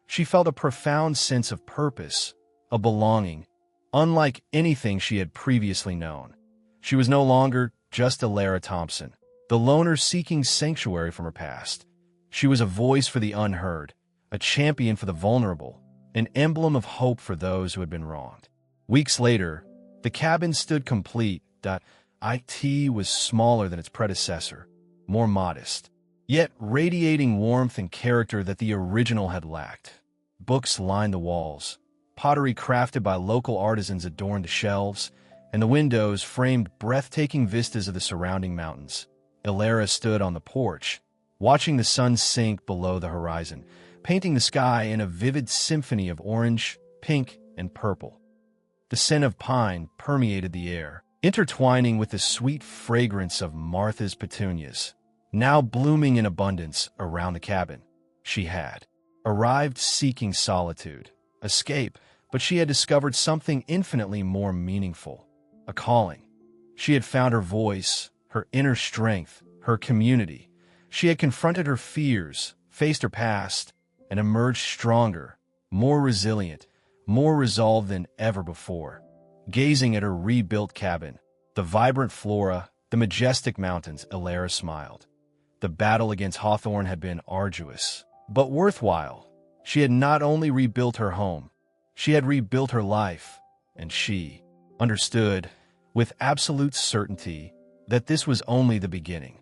She felt a profound sense of purpose, a belonging, unlike anything she had previously known. She was no longer just Alara Thompson, the loner seeking sanctuary from her past. She was a voice for the unheard, a champion for the vulnerable, an emblem of hope for those who had been wronged. Weeks later, the cabin stood complete. It was smaller than its predecessor, more modest, yet radiating warmth and character that the original had lacked. Books lined the walls, pottery crafted by local artisans adorned the shelves, and the windows framed breathtaking vistas of the surrounding mountains. Alara stood on the porch, watching the sun sink below the horizon, painting the sky in a vivid symphony of orange, pink, and purple. The scent of pine permeated the air, intertwining with the sweet fragrance of Martha's petunias, now blooming in abundance around the cabin. She had arrived seeking solitude, escape, but she had discovered something infinitely more meaningful, a calling. She had found her voice, her inner strength, her community. She had confronted her fears, faced her past, and emerged stronger, more resilient, more resolved than ever before. Gazing at her rebuilt cabin, the vibrant flora, the majestic mountains, Alara smiled. The battle against Hawthorne had been arduous, but worthwhile. She had not only rebuilt her home, she had rebuilt her life, and she understood, with absolute certainty, that this was only the beginning.